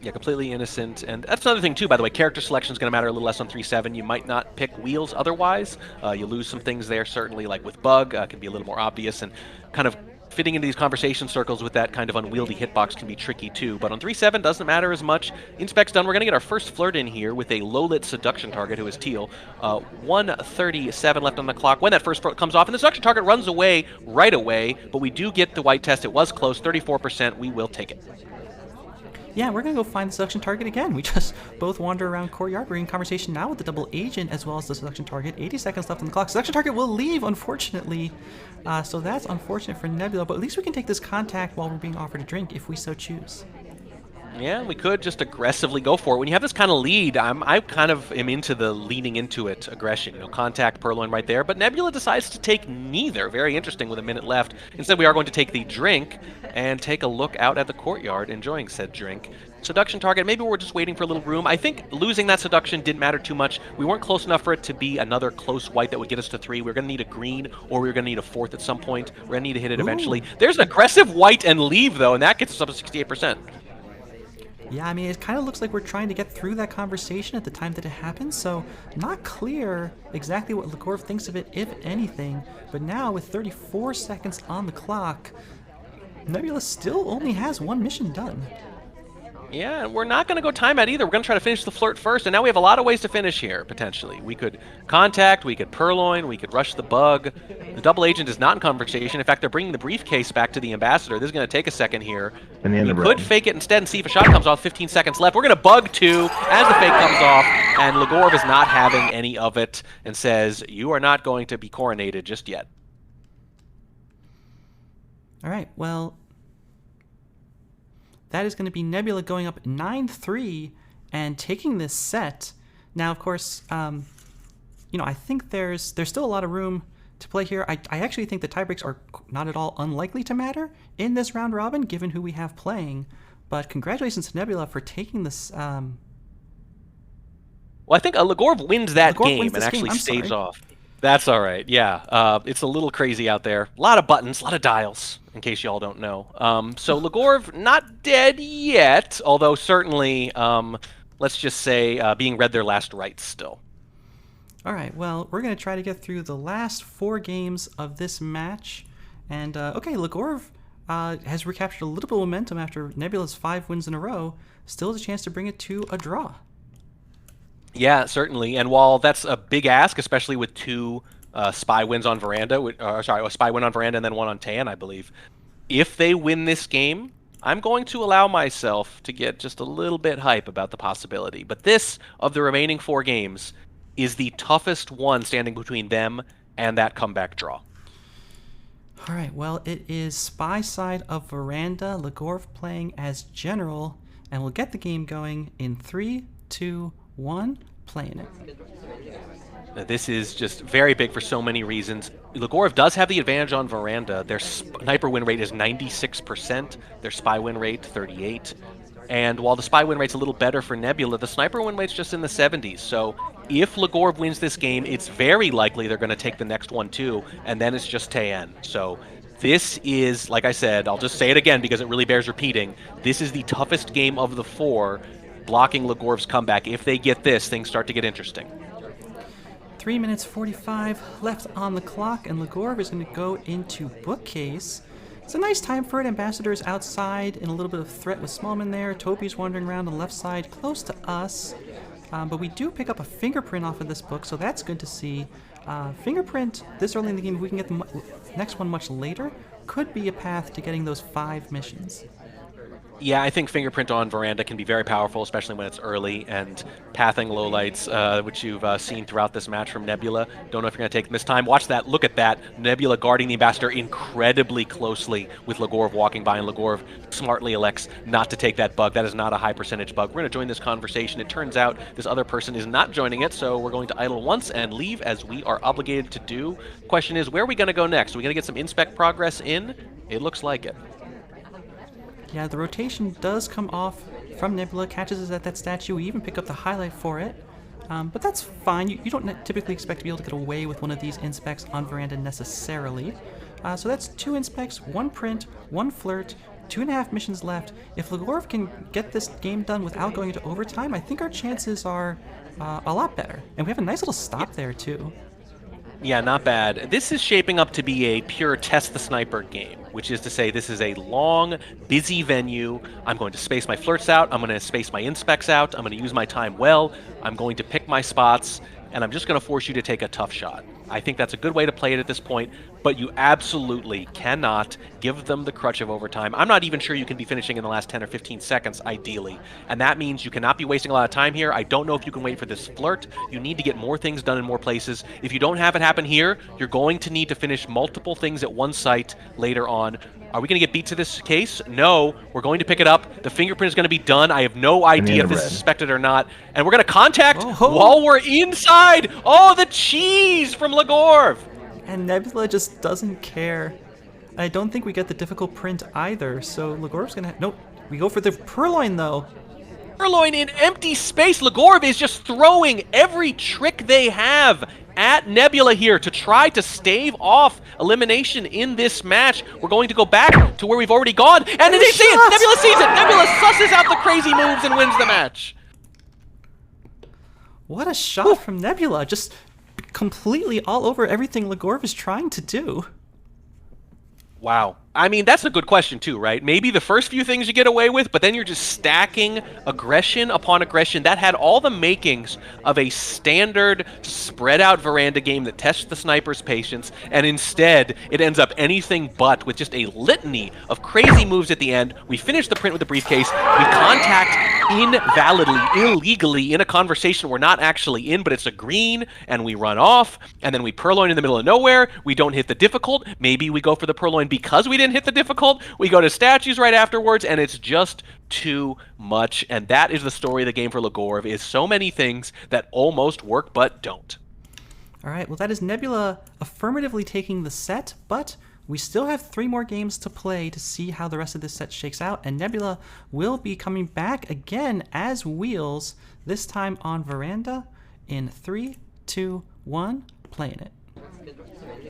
Yeah, completely innocent. And that's another thing, too, by the way. Character selection is going to matter a little less on 3-7. You might not pick Wheels otherwise. You lose some things there, certainly, like with Bug. Can be a little more obvious. And kind of fitting into these conversation circles with that kind of unwieldy hitbox can be tricky too. But on 3-7, doesn't matter as much. Inspec's done. We're going to get our first flirt in here with a low-lit seduction target, who is Teal. 1:37 left on the clock. When that first flirt comes off, and the seduction target runs away right away, but we do get the white test. It was close, 34%. We will take it. Yeah, we're going to go find the seduction target again. We just both wander around Courtyard. We're in conversation now with the double agent as well as the seduction target. 80 seconds left on the clock. Seduction target will leave, unfortunately. So that's unfortunate for Nebula, but at least we can take this contact while we're being offered a drink if we so choose. Yeah, we could just aggressively go for it. When you have this kind of lead, I kind of am into the leaning into it aggression. You know, contact, purloin right there. But Nebula decides to take neither. Very interesting with a minute left. Instead, we are going to take the drink and take a look out at the courtyard, enjoying said drink. Seduction target, maybe we're just waiting for a little room. I think losing that seduction didn't matter too much. We weren't close enough for it to be another close white that would get us to 3. We were going to need a green, or we were going to need a 4th at some point. We're going to need to hit it eventually. There's an aggressive white and leave, though, and that gets us up to 68%. Yeah, I mean, it kind of looks like we're trying to get through that conversation at the time that it happens, so not clear exactly what Legorve thinks of it, if anything. But now, with 34 seconds on the clock, Nebula still only has 1 mission done. Yeah, and we're not going to go timeout either. We're going to try to finish the flirt first, and now we have a lot of ways to finish here, potentially. We could contact, we could purloin, we could rush the bug. The double agent is not in conversation. In fact, they're bringing the briefcase back to the ambassador. This is going to take a second here. We could fake it instead and see if a shot comes off. 15 seconds left. We're going to bug too as the fake comes off, and Legorve is not having any of it and says, you are not going to be coronated just yet. All right, well, that is going to be Nebula going up 9-3 and taking this set. Now, of course, you know, I think there's still a lot of room to play here. I actually think the tiebreaks are not at all unlikely to matter in this round robin, given who we have playing. But congratulations to Nebula for taking this. Well, I think Legorve wins that game and actually staves off. That's all right. Yeah, it's a little crazy out there. A lot of buttons, a lot of dials, in case y'all don't know. So Legorve not dead yet, although certainly, let's just say, being read their last rites still. All right, well, we're going to try to get through the last 4 games of this match. And, okay, Legorve has recaptured a little bit of momentum after Nebula's 5 wins in a row. Still has a chance to bring it to a draw. Yeah, certainly. And while that's a big ask, especially with 2 spy wins on Veranda, a spy win on Veranda and then 1 on Tan, I believe. If they win this game, I'm going to allow myself to get just a little bit hype about the possibility. But this, of the remaining 4 games, is the toughest one standing between them and that comeback draw. All right, well, it is spy side of Veranda, Legorve playing as General, and we'll get the game going in 3, 2, 1, playing it. This is just very big for so many reasons. Legorve does have the advantage on Veranda. Their sniper win rate is 96%, their spy win rate 38%. And while the spy win rate's a little better for Nebula, the sniper win rate's just in the 70s. So if Legorve wins this game, it's very likely they're going to take the next one too, and then it's just Tayen. So this is, like I said, I'll just say it again because it really bears repeating, this is the toughest game of the 4, blocking Legorve's comeback. If they get this, things start to get interesting. 3 minutes 45 left on the clock, and Legorve is going to go into Bookcase. It's a nice time for it. Ambassador's outside in a little bit of threat with Smallman there. Toby's wandering around on the left side close to us. But we do pick up a fingerprint off of this book, so that's good to see. Fingerprint, this early in the game, if we can get the next one much later, could be a path to getting those 5 missions. Yeah, I think Fingerprint on Veranda can be very powerful, especially when it's early, and pathing lowlights, which you've seen throughout this match from Nebula. Don't know if you're going to take them this time. Watch that. Look at that. Nebula guarding the Ambassador incredibly closely with Legorve walking by, and Legorve smartly elects not to take that bug. That is not a high percentage bug. We're going to join this conversation. It turns out this other person is not joining it, so we're going to idle once and leave as we are obligated to do. Question is, where are we going to go next? Are we going to get some inspect progress in? It looks like it. Yeah, the rotation does come off from Nebula, catches us at that statue. We even pick up the highlight for it. But that's fine. You don't typically expect to be able to get away with one of these inspects on Veranda necessarily. So that's 2 inspects, 1 print, 1 flirt, 2.5 missions left. If Legorve can get this game done without going into overtime, I think our chances are a lot better. And we have a nice little stop there, too. Yeah, not bad. This is shaping up to be a pure test the sniper game, which is to say this is a long, busy venue. I'm going to space my flirts out. I'm going to space my inspects out. I'm going to use my time well. I'm going to pick my spots, and I'm just going to force you to take a tough shot. I think that's a good way to play it at this point, but you absolutely cannot give them the crutch of overtime. I'm not even sure you can be finishing in the last 10 or 15 seconds, ideally, and that means you cannot be wasting a lot of time here. I don't know if you can wait for this flirt. You need to get more things done in more places. If you don't have it happen here, you're going to need to finish multiple things at one site later on. Are we going to get beat to this case? No. We're going to pick it up. The fingerprint is going to be done. I have no idea if this is suspected or not. And we're going to contact while we're inside. Oh, the cheese from Legorve. And Nebula just doesn't care. I don't think we get the difficult print either, so Legorve's going to... Nope. We go for the purloin, though. Purloin in empty space. Legorve is just throwing every trick they have at Nebula here to try to stave off elimination in this match. We're going to go back to where we've already gone, and they see it! Nebula sees it! Nebula susses out the crazy moves and wins the match. What a shot from Nebula, just completely all over everything Legorve is trying to do. Wow. I mean, that's a good question too, right? Maybe the first few things you get away with, but then you're just stacking aggression upon aggression. That had all the makings of a standard spread out veranda game that tests the sniper's patience, and instead it ends up anything but, with just a litany of crazy moves at the end. We finish the print with the briefcase. We contact invalidly, illegally in a conversation we're not actually in, but it's a green, and we run off, and then we purloin in the middle of nowhere. We don't hit the difficult. Maybe we go for the purloin because we didn't hit the difficult. We go to statues right afterwards, and it's just too much. And that is the story of the game for Legorve, is so many things that almost work but don't. All right, well, that is Nebula affirmatively taking the set, but we still have 3 more games to play to see how the rest of this set shakes out, and Nebula will be coming back again as Wheels, this time on Veranda, in 3, 2, 1, playing it.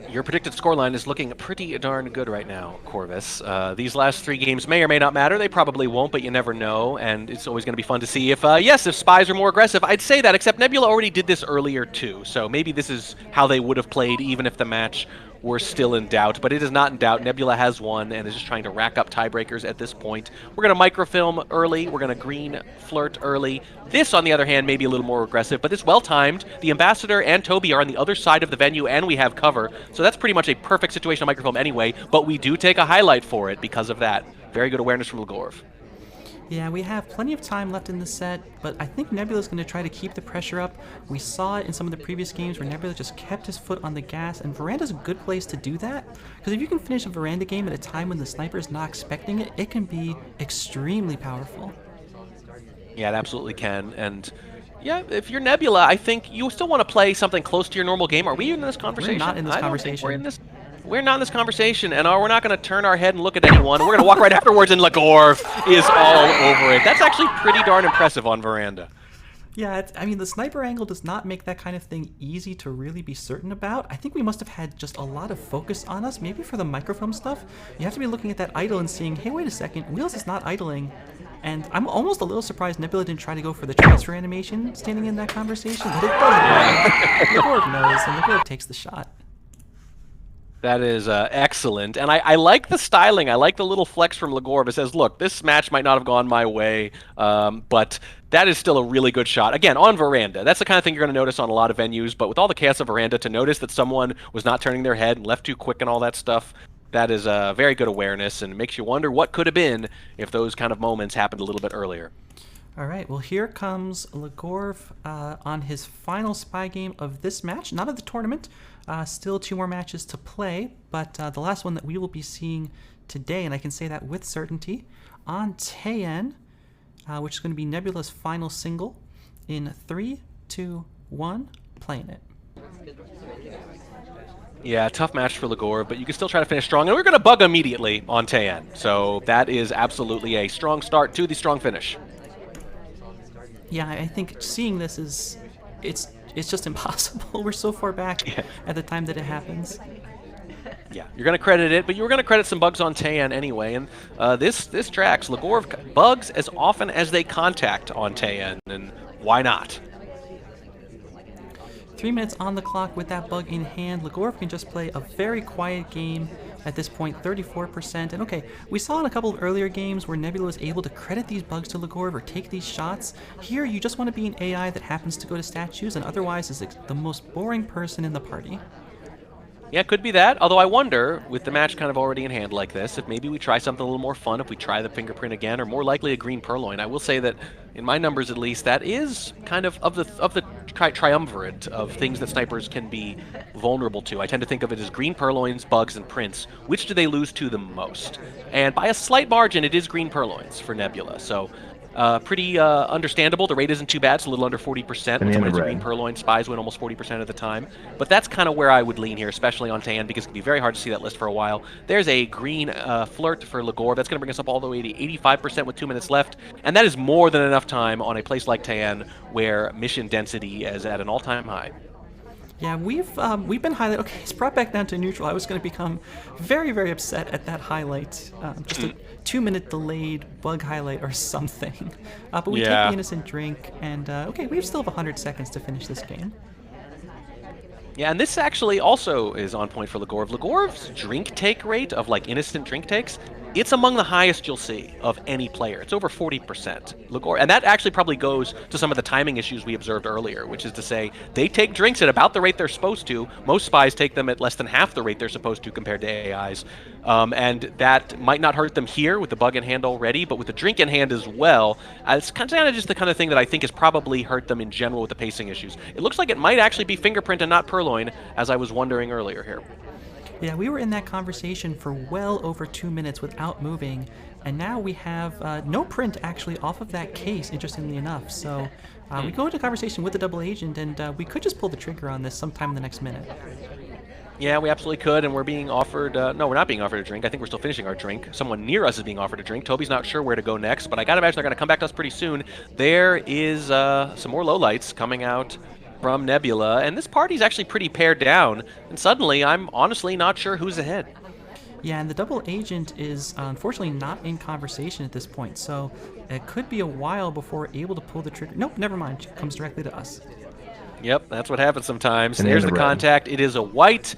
Your predicted scoreline is looking pretty darn good right now, Corvus. These last 3 games may or may not matter. They probably won't, but you never know, and it's always going to be fun to see if, yes, if Spies are more aggressive. I'd say that, except Nebula already did this earlier too, so maybe this is how they would have played even if the match were still in doubt, but it is not in doubt. Nebula has won and is just trying to rack up tiebreakers at this point. We're going to microfilm early. We're going to green flirt early. This, on the other hand, may be a little more aggressive, but it's well-timed. The Ambassador and Toby are on the other side of the venue, and we have cover, so that's pretty much a perfect situation on microfilm anyway, but we do take a highlight for it because of that. Very good awareness from Legorve. Yeah, we have plenty of time left in the set, but I think Nebula's going to try to keep the pressure up. We saw it in some of the previous games where Nebula just kept his foot on the gas, and Veranda's a good place to do that, because if you can finish a Veranda game at a time when the sniper's not expecting it, it can be extremely powerful. Yeah, it absolutely can, and yeah, if you're Nebula, I think you still want to play something close to your normal game. Are we in this conversation? We're not in this conversation. We're not in this conversation, and we're not going to turn our head and look at anyone. We're going to walk right afterwards, and Legorve is all over it. That's actually pretty darn impressive on Veranda. Yeah, I mean, the sniper angle does not make that kind of thing easy to really be certain about. I think we must have had just a lot of focus on us. Maybe for the microfilm stuff, you have to be looking at that idle and seeing, hey, wait a second, Wheels is not idling. And I'm almost a little surprised Nebula didn't try to go for the transfer animation standing in that conversation, but it doesn't matter. Legorve knows, and Legorve takes the shot. That is excellent, and I like the styling. I like the little flex from Legorve. It says, look, this match might not have gone my way, but that is still a really good shot. Again, on Veranda. That's the kind of thing you're going to notice on a lot of venues, but with all the chaos of Veranda, to notice that someone was not turning their head and left too quick and all that stuff, that is a very good awareness, and it makes you wonder what could have been if those kind of moments happened a little bit earlier. All right, well, here comes Legorve on his final spy game of this match, not of the tournament. Still 2 more matches to play, but the last one that we will be seeing today, and I can say that with certainty, on Taeyen, which is going to be Nebula's final single, in 3, 2, 1, playing it. Yeah, tough match for Legorve, but you can still try to finish strong, and we're going to bug immediately on Taeyen, so that is absolutely a strong start to the strong finish. Yeah, I think seeing this is, it's just impossible. We're so far back at the time that it happens. Yeah, you're going to credit it, but you were going to credit some bugs on Taeyen anyway, and this tracks. Legorve bugs as often as they contact on Taeyen, and why not? 3 minutes on the clock with that bug in hand. Legorve can just play a very quiet game at this point, 34%. And okay, we saw in a couple of earlier games where Nebula was able to credit these bugs to Legorve or take these shots. Here, you just want to be an AI that happens to go to statues and otherwise is the most boring person in the party. Yeah, it could be that. Although I wonder, with the match kind of already in hand like this, if maybe we try something a little more fun, if we try the fingerprint again, or more likely a green purloin. I will say that, in my numbers at least, that is kind of the triumvirate of things that snipers can be vulnerable to. I tend to think of it as green purloins, bugs, and prints. Which do they lose to the most? And by a slight margin, it is green purloins for Nebula. So pretty understandable. The rate isn't too bad. It's a little under 40%. When someone has a green purloin, spies win almost 40% of the time. But that's kind of where I would lean here, especially on Tan, because it can be very hard to see that list for a while. There's a green flirt for Legorve. That's going to bring us up all the way to 85% with 2 minutes left. And that is more than enough time on a place like Tan, where mission density is at an all-time high. Yeah, we've been highlighted. Okay, it's brought back down to neutral. I was going to become very, very upset at that highlight. Just a 2-minute delayed bug highlight or something. But we take the innocent drink, and okay, we still have 100 seconds to finish this game. Yeah, and this actually also is on point for Legorve. Legorve's drink take rate of like innocent drink takes, it's among the highest you'll see of any player. It's over 40%. Legorve, and that actually probably goes to some of the timing issues we observed earlier, which is to say they take drinks at about the rate they're supposed to. Most spies take them at less than half the rate they're supposed to compared to AIs. And that might not hurt them here with the bug in hand already, but with the drink in hand as well, it's kind of just the kind of thing that I think has probably hurt them in general with the pacing issues. It looks like it might actually be fingerprint and not purloin, as I was wondering earlier here. Yeah, we were in that conversation for well over 2 minutes without moving, and now we have no print actually off of that case, interestingly enough. So we go into conversation with the double agent, and we could just pull the trigger on this sometime in the next minute. Yeah, we absolutely could, and we're being offered... no, we're not being offered a drink. I think we're still finishing our drink. Someone near us is being offered a drink. Toby's not sure where to go next, but I gotta imagine they're gonna come back to us pretty soon. There is some more lowlights coming out from Nebula, and this party's actually pretty pared down, and suddenly I'm honestly not sure who's ahead. Yeah, and the double agent is unfortunately not in conversation at this point, so it could be a while before we're able to pull the trigger. Nope, never mind. It comes directly to us. Yep, that's what happens sometimes. There's the contact. It is a white.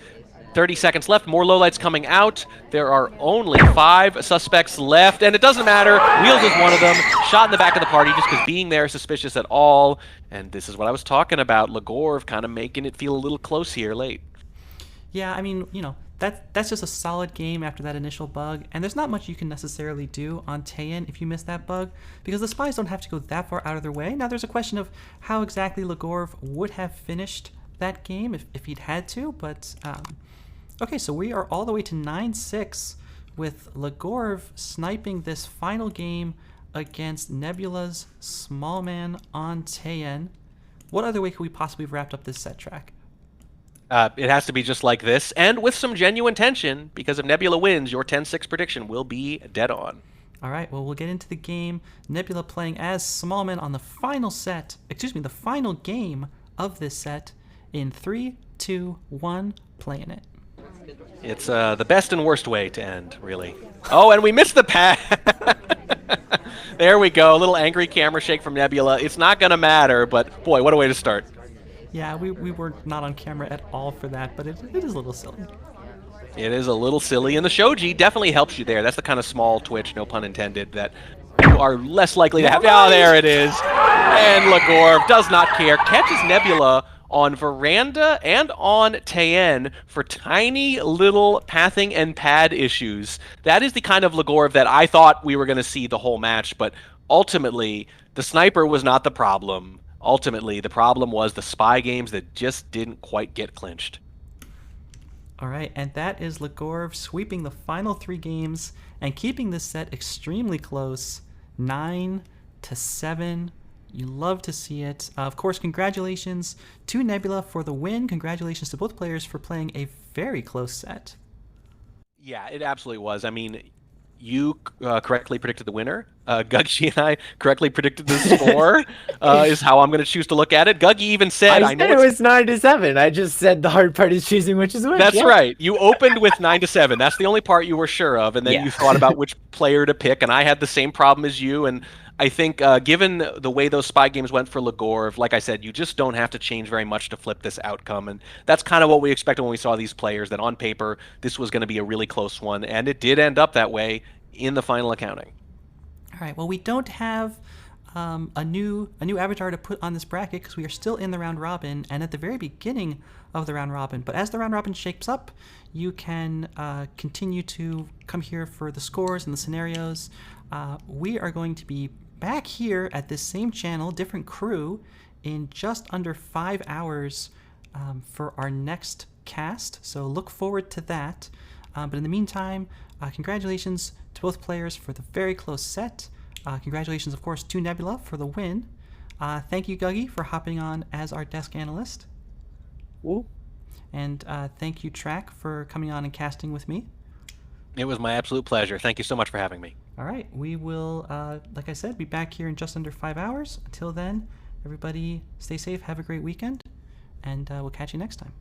30 seconds left. More lowlights coming out. There are only 5 suspects left, and it doesn't matter. Wheels is one of them. Shot in the back of the party just because being there is suspicious at all. And this is what I was talking about. Legorve kind of making it feel a little close here late. Yeah, I mean, you know, that's just a solid game after that initial bug, and there's not much you can necessarily do on Taeyin if you miss that bug, because the spies don't have to go that far out of their way. Now, there's a question of how exactly Legorve would have finished that game if he'd had to, but... okay, so we are all the way to 9-6 with Legorve sniping this final game against Nebula's small man on Taeyin. What other way could we possibly have wrapped up this set track? It has to be just like this, and with some genuine tension, because if Nebula wins, your 10-6 prediction will be dead on. All right, well, we'll get into the game. Nebula playing as Smallman on the final set, the final game of this set in 3, 2, 1, playing it. It's the best and worst way to end, really. Oh, and we missed the pass. There we go. A little angry camera shake from Nebula. It's not going to matter, but boy, what a way to start. Yeah, we were not on camera at all for that, but it is a little silly. It is a little silly, and the shoji definitely helps you there. That's the kind of small twitch, no pun intended, that you are less likely to have. Oh, there it is. And Legorve does not care. Catches Nebula on Veranda and on Taeyin for tiny little pathing and pad issues. That is the kind of Legorve that I thought we were going to see the whole match, but ultimately, the sniper was not the problem. Ultimately, the problem was the spy games that just didn't quite get clinched. All right, and that is Legorve sweeping the final 3 games and keeping this set extremely close, 9-7. You love to see it. Of course, congratulations to Nebula for the win. Congratulations to both players for playing a very close set. Yeah, it absolutely was. I mean, you correctly predicted the winner. Guggy and I correctly predicted the score, is how I'm going to choose to look at it. Guggy even said, I said it was 9-7. I just said the hard part is choosing which is which. That's right. You opened with 9-7. That's the only part you were sure of, and then you thought about which player to pick. And I had the same problem as you. And I think, given the way those spy games went for Legorve, like I said, you just don't have to change very much to flip this outcome. And that's kind of what we expected when we saw these players. That on paper, this was going to be a really close one, and it did end up that way in the final accounting. All right. Well, we don't have a new avatar to put on this bracket because we are still in the round robin and at the very beginning of the round robin. But as the round robin shapes up, you can continue to come here for the scores and the scenarios. We are going to be back here at this same channel, different crew, in just under 5 hours for our next cast. So look forward to that. But in the meantime, congratulations to both players for the very close set. Congratulations, of course, to Nebula for the win. Thank you, Guggy, for hopping on as our desk analyst. Woo. And thank you, Track, for coming on and casting with me. It was my absolute pleasure. Thank you so much for having me. All right. We will, like I said, be back here in just under 5 hours. Until then, everybody stay safe, have a great weekend, and we'll catch you next time.